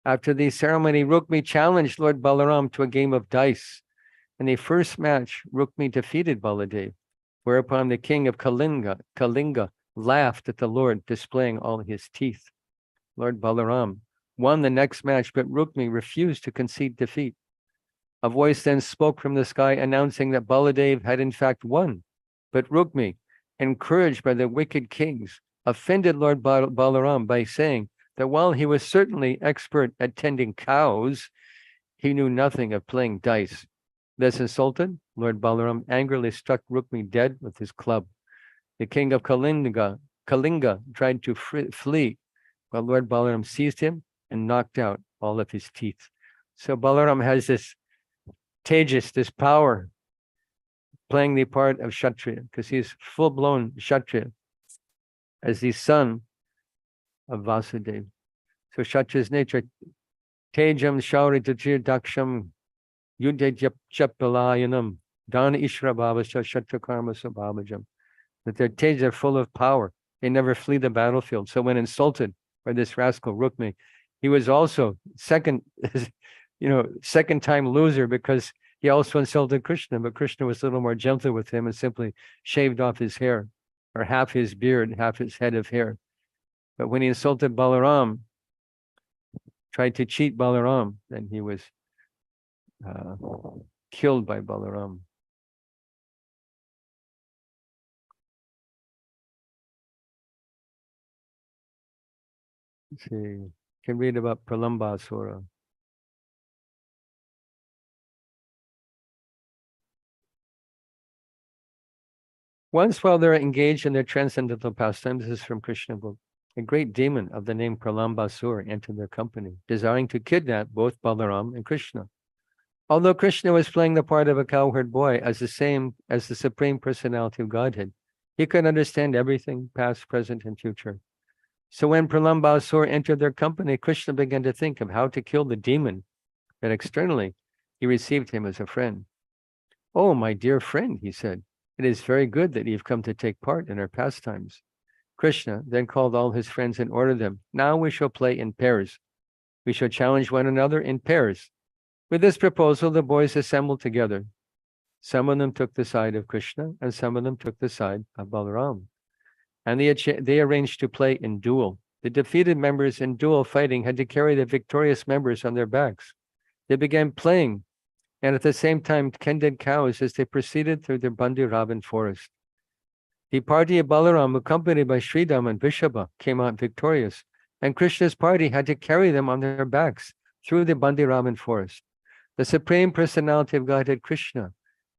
After the ceremony, Rukmi challenged Lord Balaram to a game of dice. In the first match, Rukmi defeated Baladev, whereupon the king of Kalinga laughed at the Lord, displaying all his teeth. Lord Balaram won the next match, but Rukmi refused to concede defeat. A voice then spoke from the sky announcing that Baladev had in fact won. But Rukmi, encouraged by the wicked kings, offended Lord Balaram by saying that while he was certainly expert at tending cows, he knew nothing of playing dice. Thus insulted, Lord Balaram angrily struck Rukmi dead with his club. The king of Kalinga tried to flee, while Lord Balaram seized him and knocked out all of his teeth. So Balaram has this tejas, this power, playing the part of Kshatriya, because he's full-blown Kshatriya, as the son of Vasudeva. So Kshatriya's nature, Tejam Shauri Tajir Daksham Yudhe Chapalayanam Dana Ishra Bhavasya Shatrakarma Sabhavajam. That their tejas are full of power. They never flee the battlefield. So when insulted by this rascal Rukmi, he was also second time loser, because he also insulted Krishna, but Krishna was a little more gentle with him and simply shaved off his hair, or half his beard, half his head of hair. But when he insulted Balaram, tried to cheat Balaram, then he was killed by Balaram. Let's see, you can read about Pralambasura. Once, while they're engaged in their transcendental pastimes, this is from Krishna book, a great demon of the name Pralambasura entered their company, desiring to kidnap both Balaram and Krishna. Although Krishna was playing the part of a cowherd boy as the same as the Supreme Personality of Godhead, he could understand everything, past, present, and future. So when Pralambasura entered their company, Krishna began to think of how to kill the demon, but externally, he received him as a friend. "Oh, my dear friend," he said, "it is very good that you've come to take part in our pastimes." Krishna then called all his friends and ordered them, "Now we shall play in pairs. We shall challenge one another in pairs." With this proposal, the boys assembled together. Some of them took the side of Krishna, and some of them took the side of Balaram. And they arranged to play in duel. The defeated members in duel fighting had to carry the victorious members on their backs. They began playing, and at the same time tended cows as they proceeded through the Bandiravan forest. The party of Balaram, accompanied by Sridham and Vrishabha, came out victorious, and Krishna's party had to carry them on their backs through the Bandiravan forest. The Supreme Personality of Godhead, Krishna,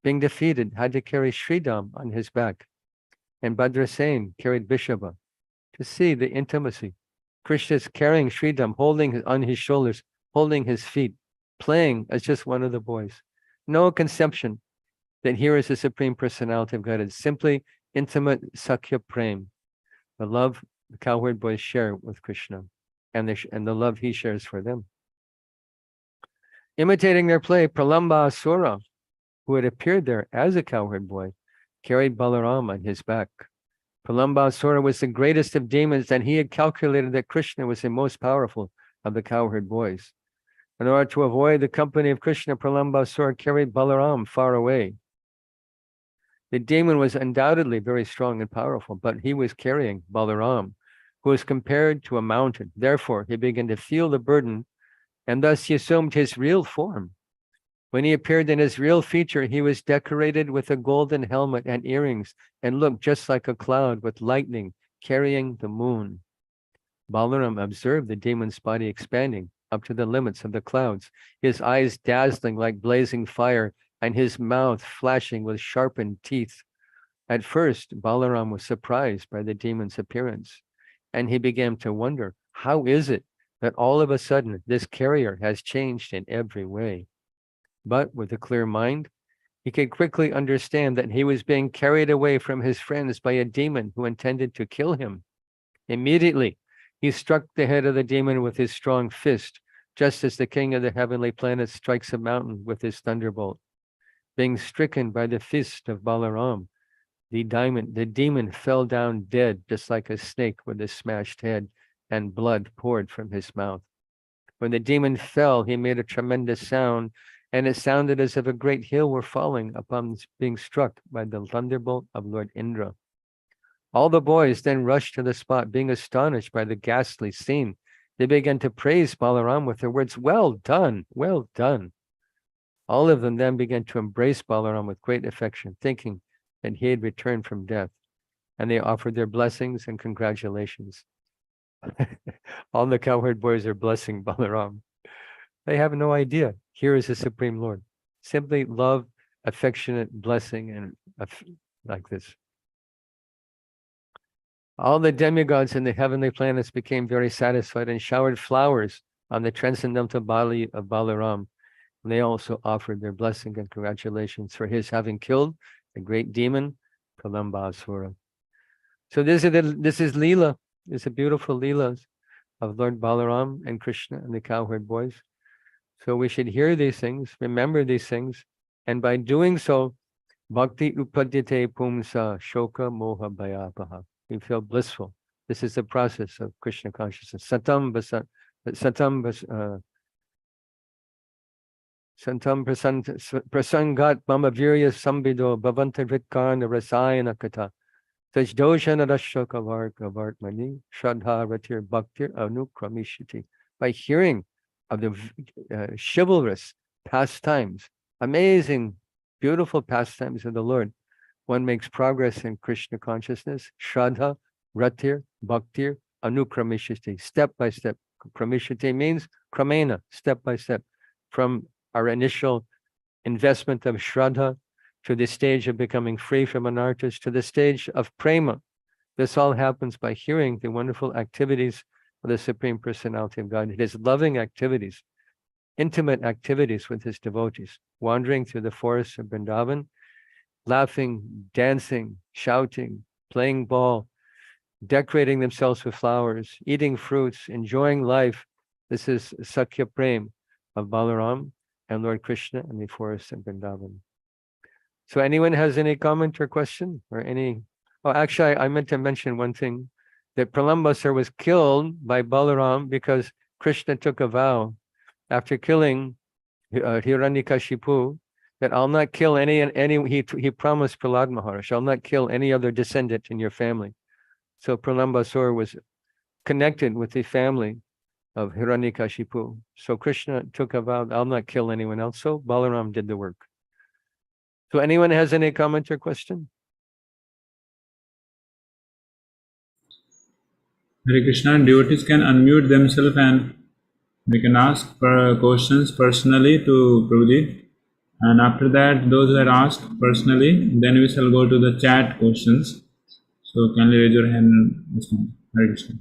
being defeated, had to carry Sridham on his back, and Bhadrasen carried Vrishabha. To see the intimacy, Krishna is carrying Sridham, holding on his shoulders, holding his feet, playing as just one of the boys. No conception that here is the Supreme Personality of Godhead, simply intimate Sakya Prem, the love the cowherd boys share with Krishna, and the love he shares for them. Imitating their play, Pralambasura, who had appeared there as a cowherd boy, carried Balaram on his back. Pralambasura was the greatest of demons, and he had calculated that Krishna was the most powerful of the cowherd boys. In order to avoid the company of Krishna, Pralambasura carried Balaram far away. The demon was undoubtedly very strong and powerful, but he was carrying Balaram, who was compared to a mountain. Therefore, he began to feel the burden, and thus he assumed his real form. When he appeared in his real feature, he was decorated with a golden helmet and earrings and looked just like a cloud with lightning carrying the moon. Balaram observed the demon's body expanding up to the limits of the clouds, his eyes dazzling like blazing fire, and his mouth flashing with sharpened teeth. At first, Balaram was surprised by the demon's appearance, and he began to wonder, how is it that all of a sudden this carrier has changed in every way? But with a clear mind, he could quickly understand that he was being carried away from his friends by a demon who intended to kill him. Immediately, he struck the head of the demon with his strong fist, just as the king of the heavenly planet strikes a mountain with his thunderbolt. Being stricken by the fist of Balaram, the demon fell down dead, just like a snake with a smashed head, and blood poured from his mouth. When the demon fell, he made a tremendous sound, and it sounded as if a great hill were falling upon being struck by the thunderbolt of Lord Indra. All the boys then rushed to the spot, being astonished by the ghastly scene. They began to praise Balaram with their words, "Well done, well done." All of them then began to embrace Balaram with great affection, thinking that he had returned from death, and they offered their blessings and congratulations. All the cowherd boys are blessing Balaram. They have no idea. Here is the Supreme Lord. Simply love, affectionate blessing, and like this. All the demigods in the heavenly planets became very satisfied and showered flowers on the transcendental body of Balaram. And they also offered their blessing and congratulations for his having killed the great demon, Kalambasura. So this is Leela. It's a beautiful Leela of Lord Balaram and Krishna and the cowherd boys. So we should hear these things, remember these things, and by doing so, Bhakti upadite pumsa shoka moha bhayapaha. We feel blissful. This is the process of Krishna consciousness. Santam prasangat mama virya sambido bhavanta ritkarna rasayana kata. Tajdoshana rashoka vartmani shraddha ratir bhaktir anukramishiti. By hearing of the chivalrous pastimes, amazing, beautiful pastimes of the Lord, one makes progress in Krishna consciousness, Shraddha, Ratir, Bhaktir, Anukramishati, step by step. Kramishati means Kramena, step by step. From our initial investment of Shraddha to the stage of becoming free from anarthas to the stage of Prema. This all happens by hearing the wonderful activities of the Supreme Personality of God, his loving activities, intimate activities with his devotees, wandering through the forests of Vrindavan, laughing, dancing, shouting, playing ball, decorating themselves with flowers, eating fruits, enjoying life. This is Sakya Prem of Balaram and Lord Krishna in the forest of Vrindavan. So anyone has any comment or question or any? Oh, actually, I meant to mention one thing, that Pralambasur was killed by Balaram because Krishna took a vow after killing Hiranyakashipu, that I'll not kill any, he promised Prahlad Maharaj, I'll not kill any other descendant in your family. So Pralambasur was connected with the family of Hiranyakashipu. So Krishna took a vow, I'll not kill anyone else. So Balaram did the work. So anyone has any comment or question? Hare Krishna, devotees can unmute themselves and they can ask questions personally to Prabhuji. And after that, those who are asked personally, then we shall go to the chat questions. So kindly raise your hand and respond. Hare Krishna.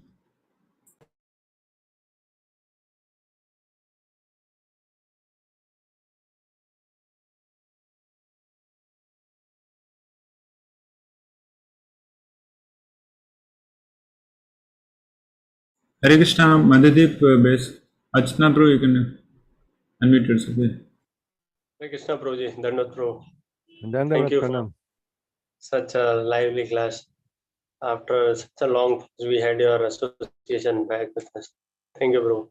Hare Krishna, Madhyadeep base. Achna Prabhu, you can unmute yourself. Hare Krishna Prabhuji, Dandot Prabhu. Thank you for such a lively class. After such a long pause, we had your association back with us. Thank you,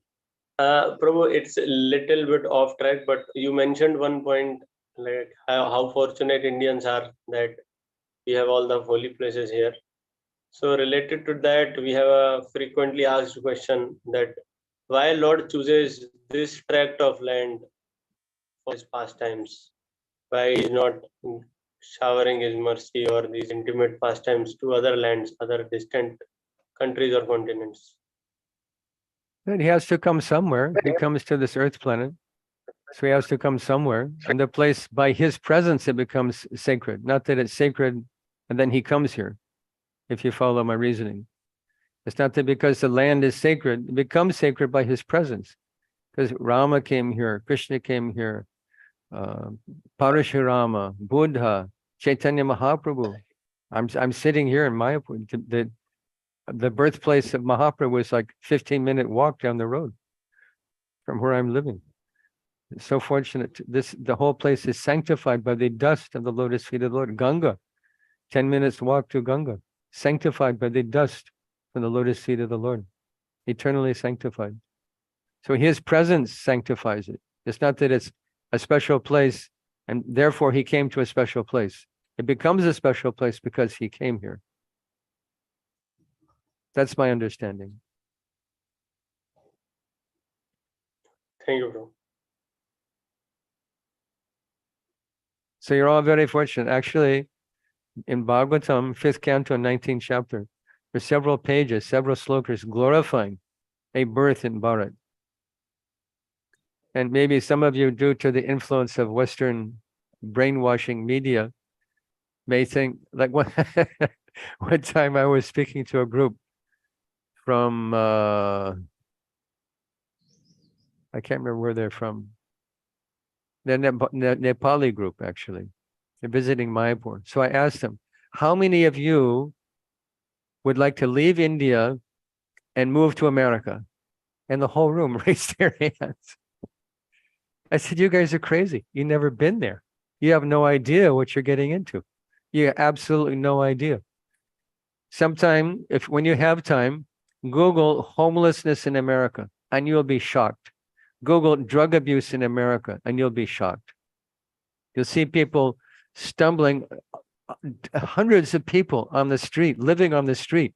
Prabhu. Prabhu, it's a little bit off track, but you mentioned one point, like how fortunate Indians are that we have all the holy places here. So related to that, we have a frequently asked question that why Lord chooses this tract of land for his pastimes? Why he is not showering his mercy or these intimate pastimes to other lands, other distant countries or continents? He has to come somewhere. He comes to this earth planet. So he has to come somewhere. And the place, by his presence, it becomes sacred. Not that it's sacred and then he comes here, if you follow my reasoning. It's not that because the land is sacred, it becomes sacred by his presence. Because Rama came here, Krishna came here, Parashurama, Buddha, Chaitanya Mahaprabhu. I'm sitting here in Mayapur. The birthplace of Mahaprabhu is like 15-minute walk down the road from where I'm living. It's so fortunate. The whole place is sanctified by the dust of the lotus feet of the Lord. Ganga, 10 minutes walk to Ganga, sanctified by the dust from the lotus feet of the Lord, eternally sanctified. So his presence sanctifies it. It's not that it's a special place and therefore he came to a special place. It becomes a special place because he came here. That's my understanding. Thank you, bro. So you're all very fortunate. Actually, in Bhagavatam, 5th canto, 19th chapter, there's several pages, several slokas glorifying a birth in Bharat. And maybe some of you, due to the influence of Western brainwashing media, may think, like one time I was speaking to a group from, I can't remember where they're from. They're Nepali group, actually. They're visiting Mayapur. So I asked them, how many of you would like to leave India and move to America? And the whole room raised their hands. I said, you guys are crazy. You've never been there. You have no idea what you're getting into. You have absolutely no idea. Sometime, when you have time, Google homelessness in America and you'll be shocked. Google drug abuse in America and you'll be shocked. You'll see people stumbling, hundreds of people on the street, living on the street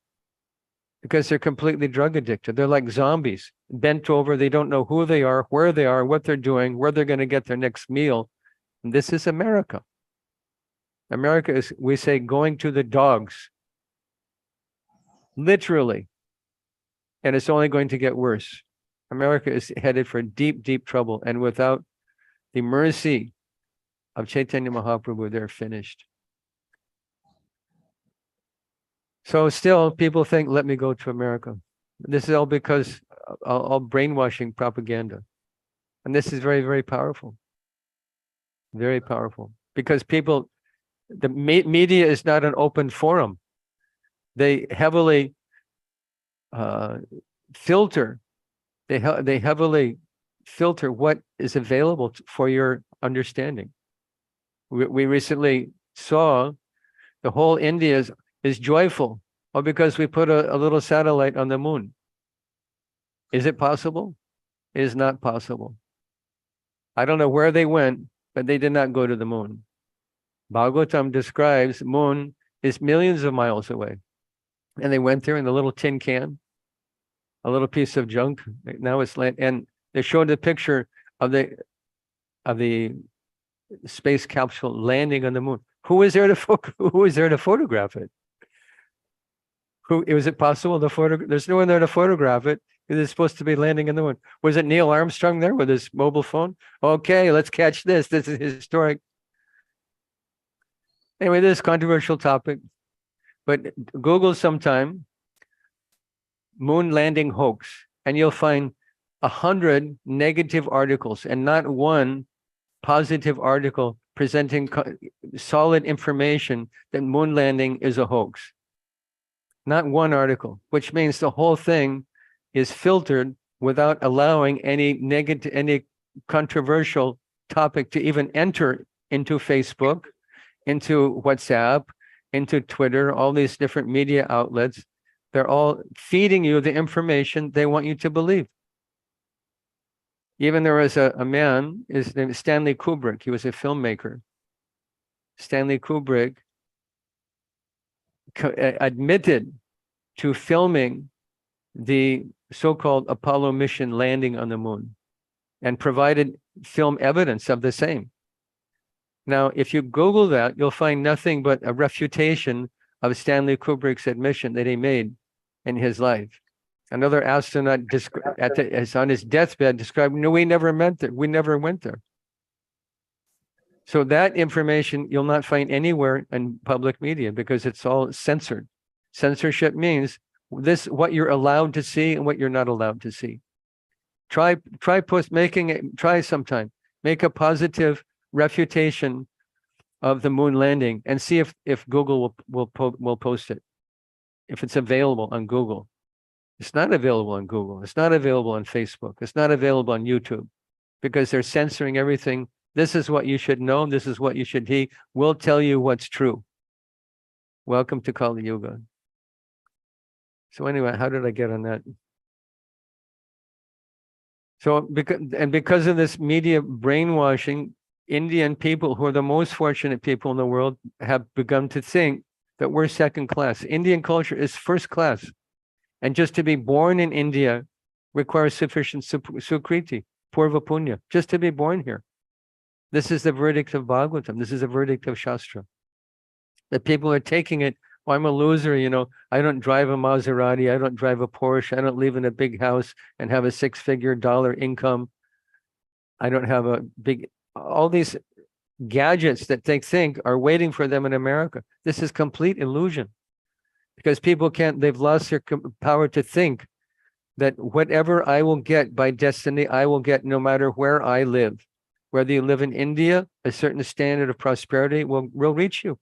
because they're completely drug addicted. They're like zombies, bent over. They don't know who they are, what they're doing, where they're going to get their next meal. And this is America. America is, we say, going to the dogs. Literally. And it's only going to get worse. America is headed for deep, deep trouble. And without the mercy of Chaitanya Mahaprabhu, they're finished. So still, people think, let me go to America. This is all because all brainwashing propaganda. And this is very, very powerful. Very powerful. Because people, the media is not an open forum. They heavily filter. They heavily filter what is available for your understanding. We recently saw the whole India is joyful, or because we put a little satellite on the moon. Is it possible? It is not possible. I don't know where they went, but they did not go to the moon. Bhagavatam describes moon is millions of miles away. And they went there in a little tin can, a little piece of junk. Now it's land, and they showed the picture of the space capsule landing on the moon. Who was there to photograph it? Was it possible to photograph? There's no one there to photograph it. It is supposed to be landing on the moon. Was it Neil Armstrong there with his mobile phone? Okay, let's catch this. This is historic. Anyway, this is a controversial topic, but Google sometime moon landing hoax, and you'll find 100 negative articles and not one positive article presenting solid information that moon landing is a hoax. Not one article, which means the whole thing is filtered without allowing any negative, any controversial topic to even enter into Facebook, into WhatsApp, into Twitter, all these different media outlets. They're all feeding you the information they want you to believe. Even there was a man, his name is Stanley Kubrick. He was a filmmaker. Stanley Kubrick admitted to filming the so-called Apollo mission landing on the moon and provided film evidence of the same. Now, if you Google that, you'll find nothing but a refutation of Stanley Kubrick's admission that he made in his life. Another astronaut on his deathbed described, no, we never went there. We never went there. So that information you'll not find anywhere in public media because it's all censored. Censorship means what you're allowed to see and what you're not allowed to see. Try sometime. Make a positive refutation of the moon landing and see if Google will post it, if it's available on Google. It's not available on Google. It's not available on Facebook. It's not available on YouTube because they're censoring everything. This is what you should know. This is what you should heed. We'll tell you what's true. Welcome to Kali Yuga. So anyway, how did I get on that? So because of this media brainwashing, Indian people, who are the most fortunate people in the world, have begun to think that we're second class. Indian culture is first class. And just to be born in India requires sufficient sukriti, purva punya, just to be born here. This is the verdict of Bhagavatam. This is the verdict of Shastra. That people are taking it, oh, I'm a loser, you know, I don't drive a Maserati, I don't drive a Porsche, I don't live in a big house and have a $6-figure income. I don't have a big, all these gadgets that they think are waiting for them in America. This is complete illusion. Because people can't, they've lost their power to think that whatever I will get by destiny, I will get no matter where I live. Whether you live in India, a certain standard of prosperity will reach you.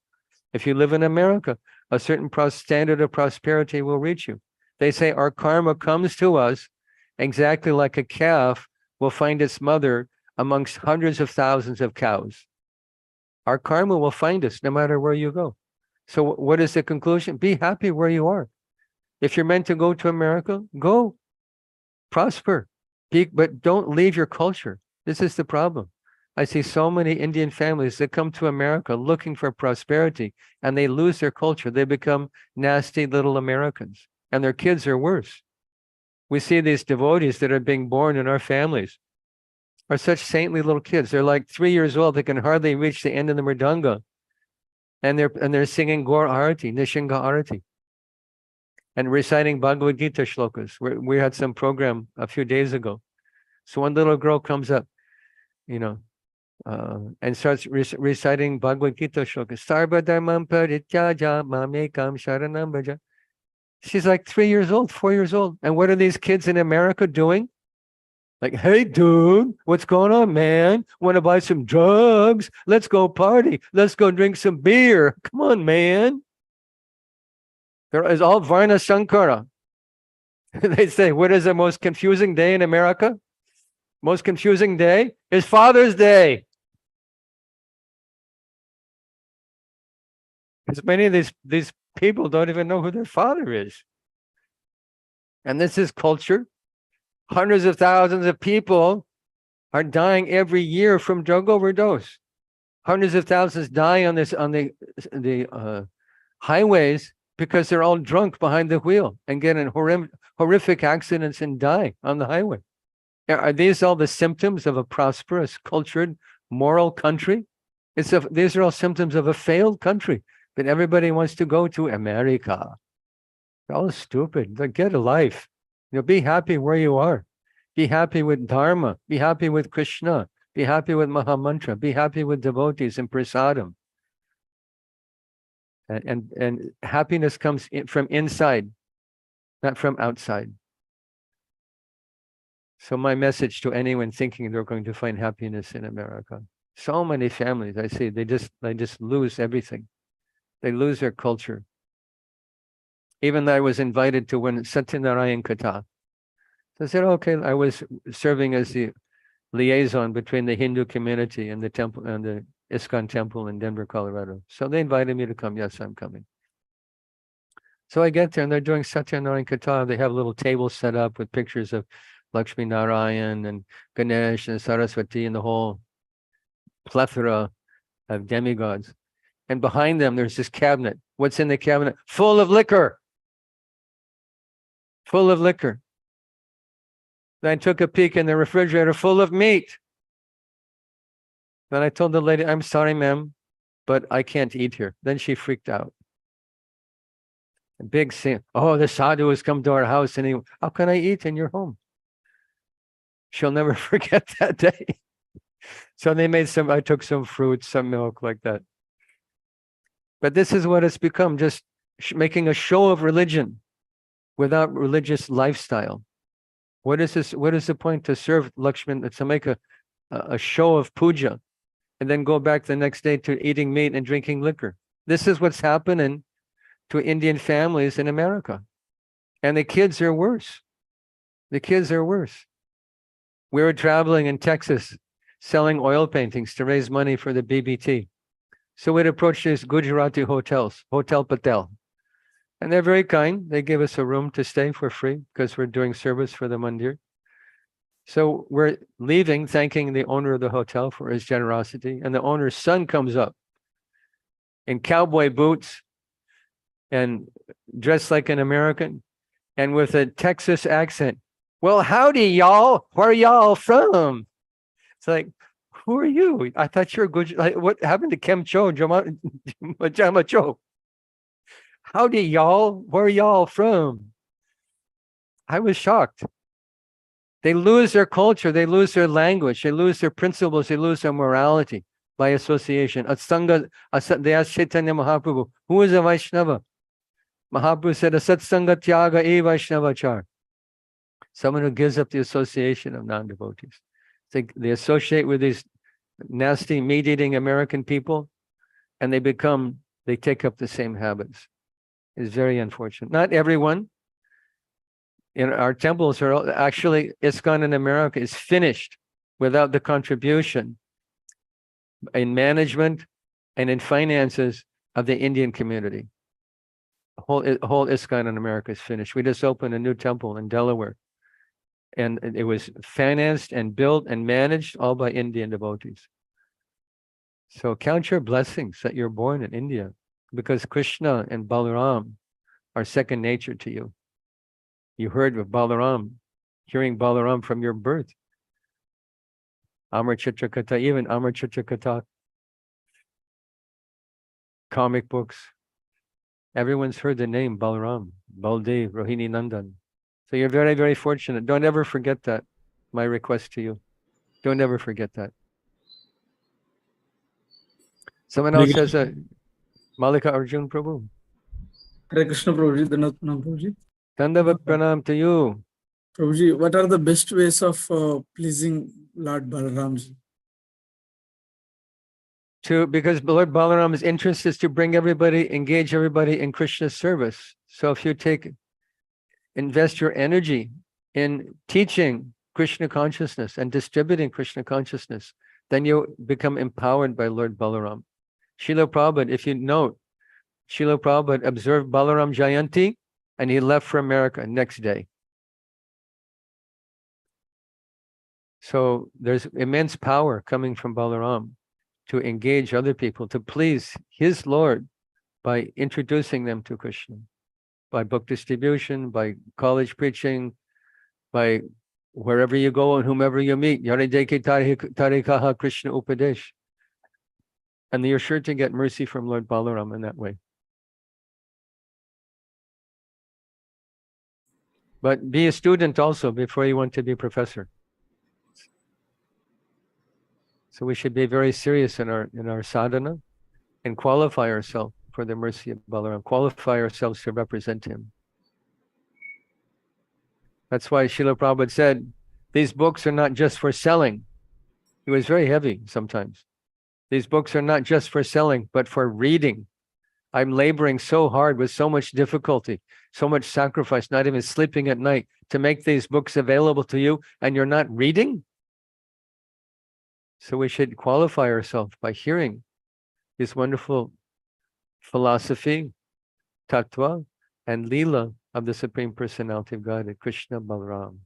If you live in America, a certain standard of prosperity will reach you. They say our karma comes to us exactly like a calf will find its mother amongst hundreds of thousands of cows. Our karma will find us no matter where you go. So what is the conclusion? Be happy where you are. If you're meant to go to America, go. Prosper. But don't leave your culture. This is the problem. I see so many Indian families that come to America looking for prosperity and they lose their culture. They become nasty little Americans and their kids are worse. We see these devotees that are being born in our families are such saintly little kids. They're like 3 years old. They can hardly reach the end of the mridanga. And they're singing Gaur Arati, Nishinga Arati, and reciting Bhagavad Gita shlokas. We had some program a few days ago. So one little girl comes up, you know, and starts reciting Bhagavad Gita shlokas. Sarva dharmam parityaja mamekam sharanam bhaja. She's like 3 years old, 4 years old. And what are these kids in America doing? Like, hey, dude, what's going on, man? Want to buy some drugs? Let's go party. Let's go drink some beer. Come on, man. There is all Varna Sankara. They say, what is the most confusing day in America? Most confusing day is Father's Day. Because many of these people don't even know who their father is. And this is culture. Hundreds of thousands of people are dying every year from drug overdose. Hundreds of thousands die on the highways because they're all drunk behind the wheel and get in horrific accidents and die on the highway. Are these all the symptoms of a prosperous, cultured, moral country? These are all symptoms of a failed country, but everybody wants to go to America. They're all stupid. Like, get a life. You know, be happy where you are. Be happy with Dharma. Be happy with Krishna. Be happy with Mahamantra. Be happy with devotees and prasadam. And happiness comes from inside, not from outside. So my message to anyone thinking they're going to find happiness in America. So many families, I see, they just lose everything. They lose their culture. Even though I was invited to one Satyanarayan Katha. So I said, okay, I was serving as the liaison between the Hindu community and the temple and the ISKCON temple in Denver, Colorado. So they invited me to come. Yes, I'm coming. So I get there and they're doing Satyanarayan Katha. They have a little table set up with pictures of Lakshmi Narayan and Ganesh and Saraswati and the whole plethora of demigods. And behind them, there's this cabinet. What's in the cabinet? Full of liquor. Full of liquor. Then I took a peek in the refrigerator, full of meat. Then I told the lady, I'm sorry, ma'am, but I can't eat here. Then she freaked out. A big scene. Oh, the sadhu has come to our house and how can I eat in your home? She'll never forget that day. So they made I took some fruit, some milk like that. But this is what it's become, just making a show of religion without religious lifestyle. What is this? What is the point to serve Lakshman, to make a show of puja and then go back the next day to eating meat and drinking liquor. This is what's happening to Indian families in America. And the kids are worse. The kids are worse. We were traveling in Texas, selling oil paintings to raise money for the BBT. So we'd approach these Gujarati hotels, Hotel Patel. And they're very kind. They give us a room to stay for free because we're doing service for the mandir. So we're leaving, thanking the owner of the hotel for his generosity. And the owner's son comes up in cowboy boots and dressed like an American and with a Texas accent. Well, howdy, y'all. Where y'all from? It's like, who are you? I thought you're good. Like, what happened to Kem Cho, Jama Cho? Howdy, y'all. Where y'all from? I was shocked. They lose their culture. They lose their language. They lose their principles. They lose their morality by association. They asked Chaitanya Mahaprabhu, who is a Vaishnava? Mahaprabhu said, Asatsanga Tyaga e Vaishnavachar. Someone who gives up the association of non-devotees. They associate with these nasty meat-eating American people, and they take up the same habits. It's very unfortunate. Not everyone. In our temples are actually, ISKCON in America is finished without the contribution in management and in finances of the Indian community. Whole ISKCON in America is finished. We just opened a new temple in Delaware, and it was financed and built and managed all by Indian devotees. So count your blessings that you're born in India, because Krishna and Balaram are second nature to you. You heard of Balaram, hearing Balaram from your birth. Amar Chitra Katha, even Amar Chitra Katha, comic books. Everyone's heard the name Balaram, Baldev, Rohini Nandan. So you're very, very fortunate. Don't ever forget that. My request to you. Don't ever forget that. Someone else says Malika Arjun Prabhu. Hare Krishna Prabhuji, Dandavat Pranam Prabhuji. Dandavat Pranam to you. Prabhuji, what are the best ways of pleasing Lord Balaramji? Because Lord Balaram's interest is to bring everybody, engage everybody in Krishna's service. So if you invest your energy in teaching Krishna consciousness and distributing Krishna consciousness, then you become empowered by Lord Balaram. Srila Prabhupada, if you note, Srila Prabhupada observed Balaram Jayanti and he left for America next day. So there's immense power coming from Balaram to engage other people, to please his Lord by introducing them to Krishna, by book distribution, by college preaching, by wherever you go and whomever you meet. Yarideke Tarikaha Krishna Upadesh. And you're sure to get mercy from Lord Balaram in that way. But be a student also before you want to be a professor. So we should be very serious in our sadhana and qualify ourselves for the mercy of Balaram, qualify ourselves to represent him. That's why Srila Prabhupada said, these books are not just for selling. It was very heavy sometimes. These books are not just for selling, but for reading. I'm laboring so hard with so much difficulty, so much sacrifice, not even sleeping at night to make these books available to you, and you're not reading? So we should qualify ourselves by hearing this wonderful philosophy, tattva, and lila of the Supreme Personality of Godhead, Krishna Balaram.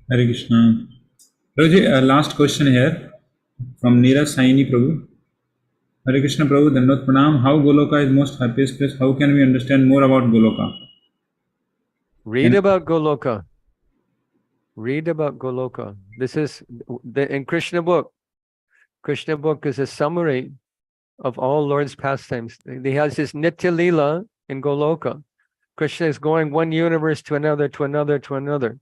Hare Krishna. Prabhuji, last question here from Neeraj Saini Prabhu. Hare Krishna Prabhu, Dandavat Pranam. How Goloka is most happiest place? How can we understand more about Goloka? Read about Goloka. Read about Goloka. This is in Krishna book. Krishna book is a summary of all Lord's pastimes. He has his Nitya Leela in Goloka. Krishna is going one universe to another, to another, to another,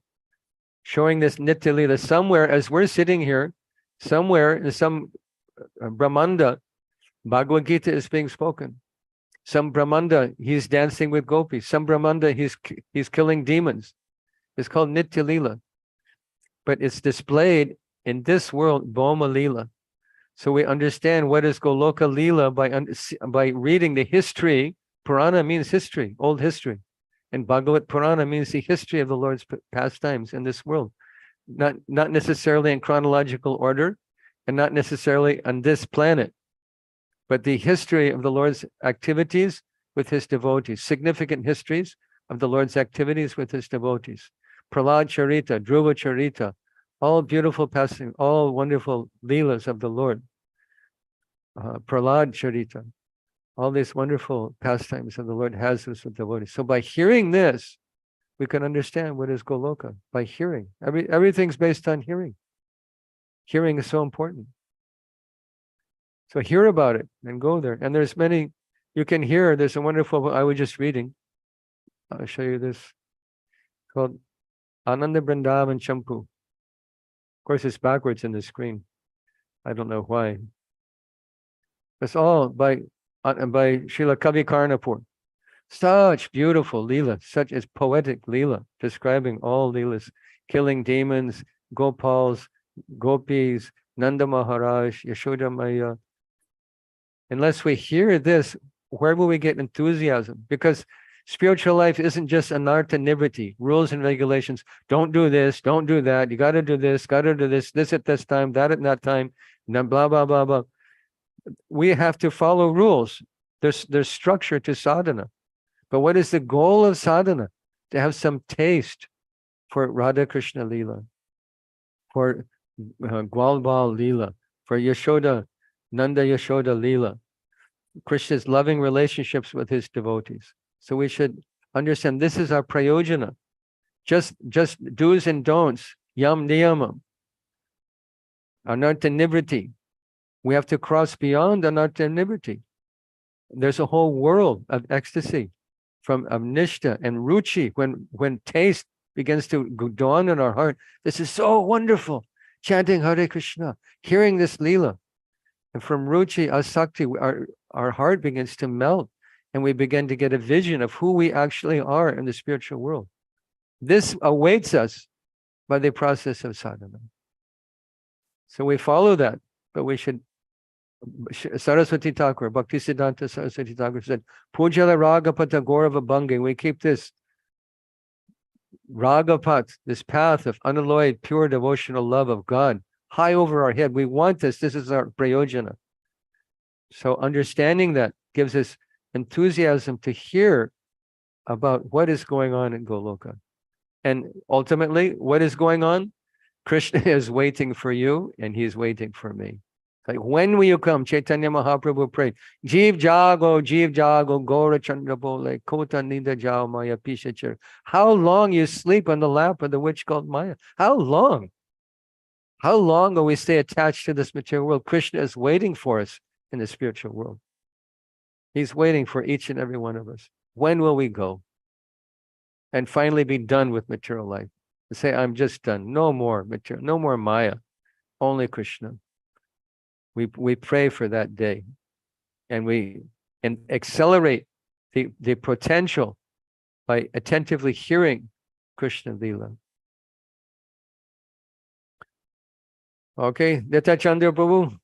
showing this Nitya Leela. Somewhere, as we're sitting here, somewhere in some Brahmanda, Bhagavad Gita is being spoken. Some Brahmanda, he's dancing with gopis. Some Brahmanda, he's killing demons. It's called Nitya Leela. but it's displayed in this world, Bhoma Lila. So we understand what is Goloka Lila by reading the history. Purana means history, old history. And Bhagavad Purana means the history of the Lord's pastimes in this world. Not necessarily in chronological order, and not necessarily on this planet, but the history of the Lord's activities with his devotees, significant histories of the Lord's activities with his devotees. Prahlad Charita, Dhruva Charita, all beautiful pastimes, all wonderful leelas of the Lord. Prahlad Charita, all these wonderful pastimes of the Lord has with the devotees. So by hearing this, we can understand what is Goloka. By hearing. Everything's based on hearing. Hearing is so important. So hear about it and go there. And there's many, you can hear, there's a wonderful, I was just reading. I'll show you this, called Ananda Vrindavan Champu. Of course, it's backwards in the screen. I don't know why. It's all by Srila Kavi Karnapur. Such beautiful Leela, such as poetic Leela, describing all Leelas, killing demons, Gopals, Gopis, Nanda Maharaj, Yashoda Maya. Unless we hear this, where will we get enthusiasm? Because spiritual life isn't just anartha nivriti, rules and regulations. Don't do this, don't do that. You got to do this, this at this time, that at that time, and then blah, blah, blah, blah. We have to follow rules. There's structure to sadhana. But what is the goal of sadhana? To have some taste for Radha Krishna Leela, for Gwalbal Leela, for Yashoda, Nanda Yashoda Leela, Krishna's loving relationships with his devotees. So we should understand this is our prayojana. Just do's and don'ts, yam niyamam, anartha nivriti. We have to cross beyond anartha nivriti. There's a whole world of ecstasy from nishta and ruchi. When taste begins to dawn in our heart, this is so wonderful. Chanting Hare Krishna, hearing this Leela. And from ruchi, asakti, our heart begins to melt and we begin to get a vision of who we actually are in the spiritual world. This awaits us by the process of sadhana. So we follow that, but we should. Saraswati Thakur, Bhaktisiddhanta Saraswati Thakur said, Pujala Ragapata Gaurava Bhangi. We keep this Ragapat, this path of unalloyed, pure devotional love of God, high over our head. We want this. This is our prayojana. So understanding that gives us enthusiasm to hear about what is going on in Goloka. And ultimately, what is going on? Krishna is waiting for you and he's waiting for me. Like, when will you come? Chaitanya Mahaprabhu prayed, Jeev Jago, Gora Chandra Bole, Kota Nida Jao Maya Pishachar. How long you sleep on the lap of the witch called Maya? How long? How long will we stay attached to this material world? Krishna is waiting for us in the spiritual world. He's waiting for each and every one of us. When will we go? And finally be done with material life. Say, I'm just done. No more material, no more Maya, only Krishna. We pray for that day, and we accelerate the potential by attentively hearing Krishna Leela. Okay, Detta Chandra Prabhu.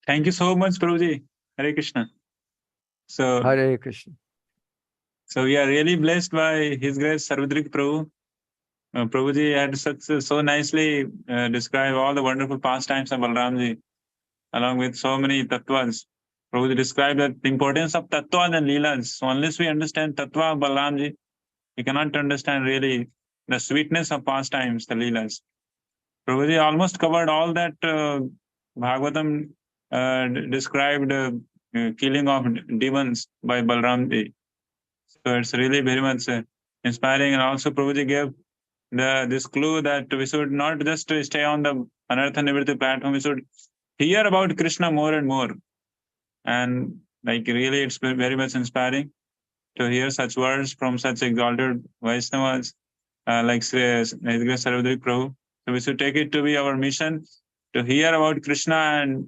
Thank you so much, Prabhuji. Hare Krishna. So, Hare Krishna. So we are really blessed by His Grace Sarvadrik Prabhu. Prabhuji had so nicely described all the wonderful pastimes of Balaramji, along with so many tattvas. Prabhuji described the importance of tattvas and leelas. So unless we understand tattva of Balaramji, we cannot understand really the sweetness of pastimes, the leelas. Prabhuji almost covered all that Bhagavatam described killing of demons by Balaramji. So it's really very much inspiring. And also Prabhuji gave this clue that we should not just stay on the Anartha Nivritti platform, we should hear about Krishna more and more. And like really it's very much inspiring to hear such words from such exalted Vaishnavas like Sarvadrik Prabhu. So we should take it to be our mission to hear about Krishna, and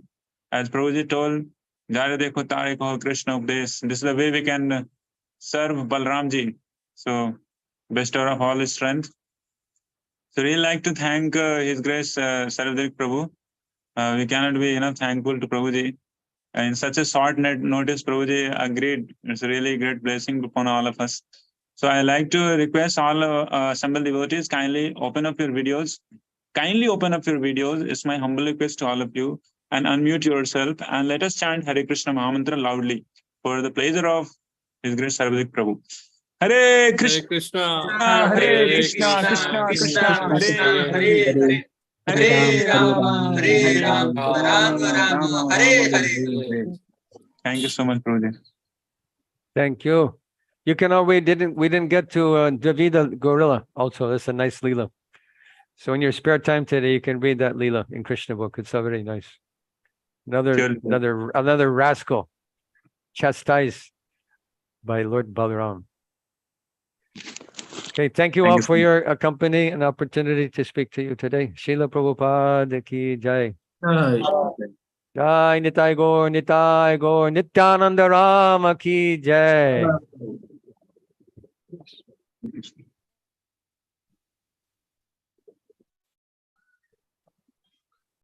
as Prabhuji told, Jare dekho tare kaho Krishna updesh. This is the way we can serve Balaramji. So, bestower of all his strength. So really like to thank His Grace Sarva drik Prabhu. We cannot be enough thankful to Prabhuji. In such a short notice, Prabhuji agreed. It's a really great blessing upon all of us. So I like to request all assembled devotees, kindly open up your videos. Kindly open up your videos. It's my humble request to all of you. And unmute yourself and let us chant Hare Krishna Mahamantra loudly for the pleasure of His Grace Sarva drik Prabhu. Hare Krishna, Hare Krishna, Krishna Krishna, Hare Hare. Hare Rama, Rama Rama, Hare Hare. Thank you so much, Prabhuji. Thank you. You can we didn't get to Davida Gorilla also. That's a nice Leela. So in your spare time today, you can read that Leela in Krishna book. It's so very nice. Another rascal chastised by Lord Balaram. Okay, thank you all for your company and opportunity to speak to you today. Srila Prabhupada ki jai. Jai Nitai Gaur, Nityananda Rama ki jai.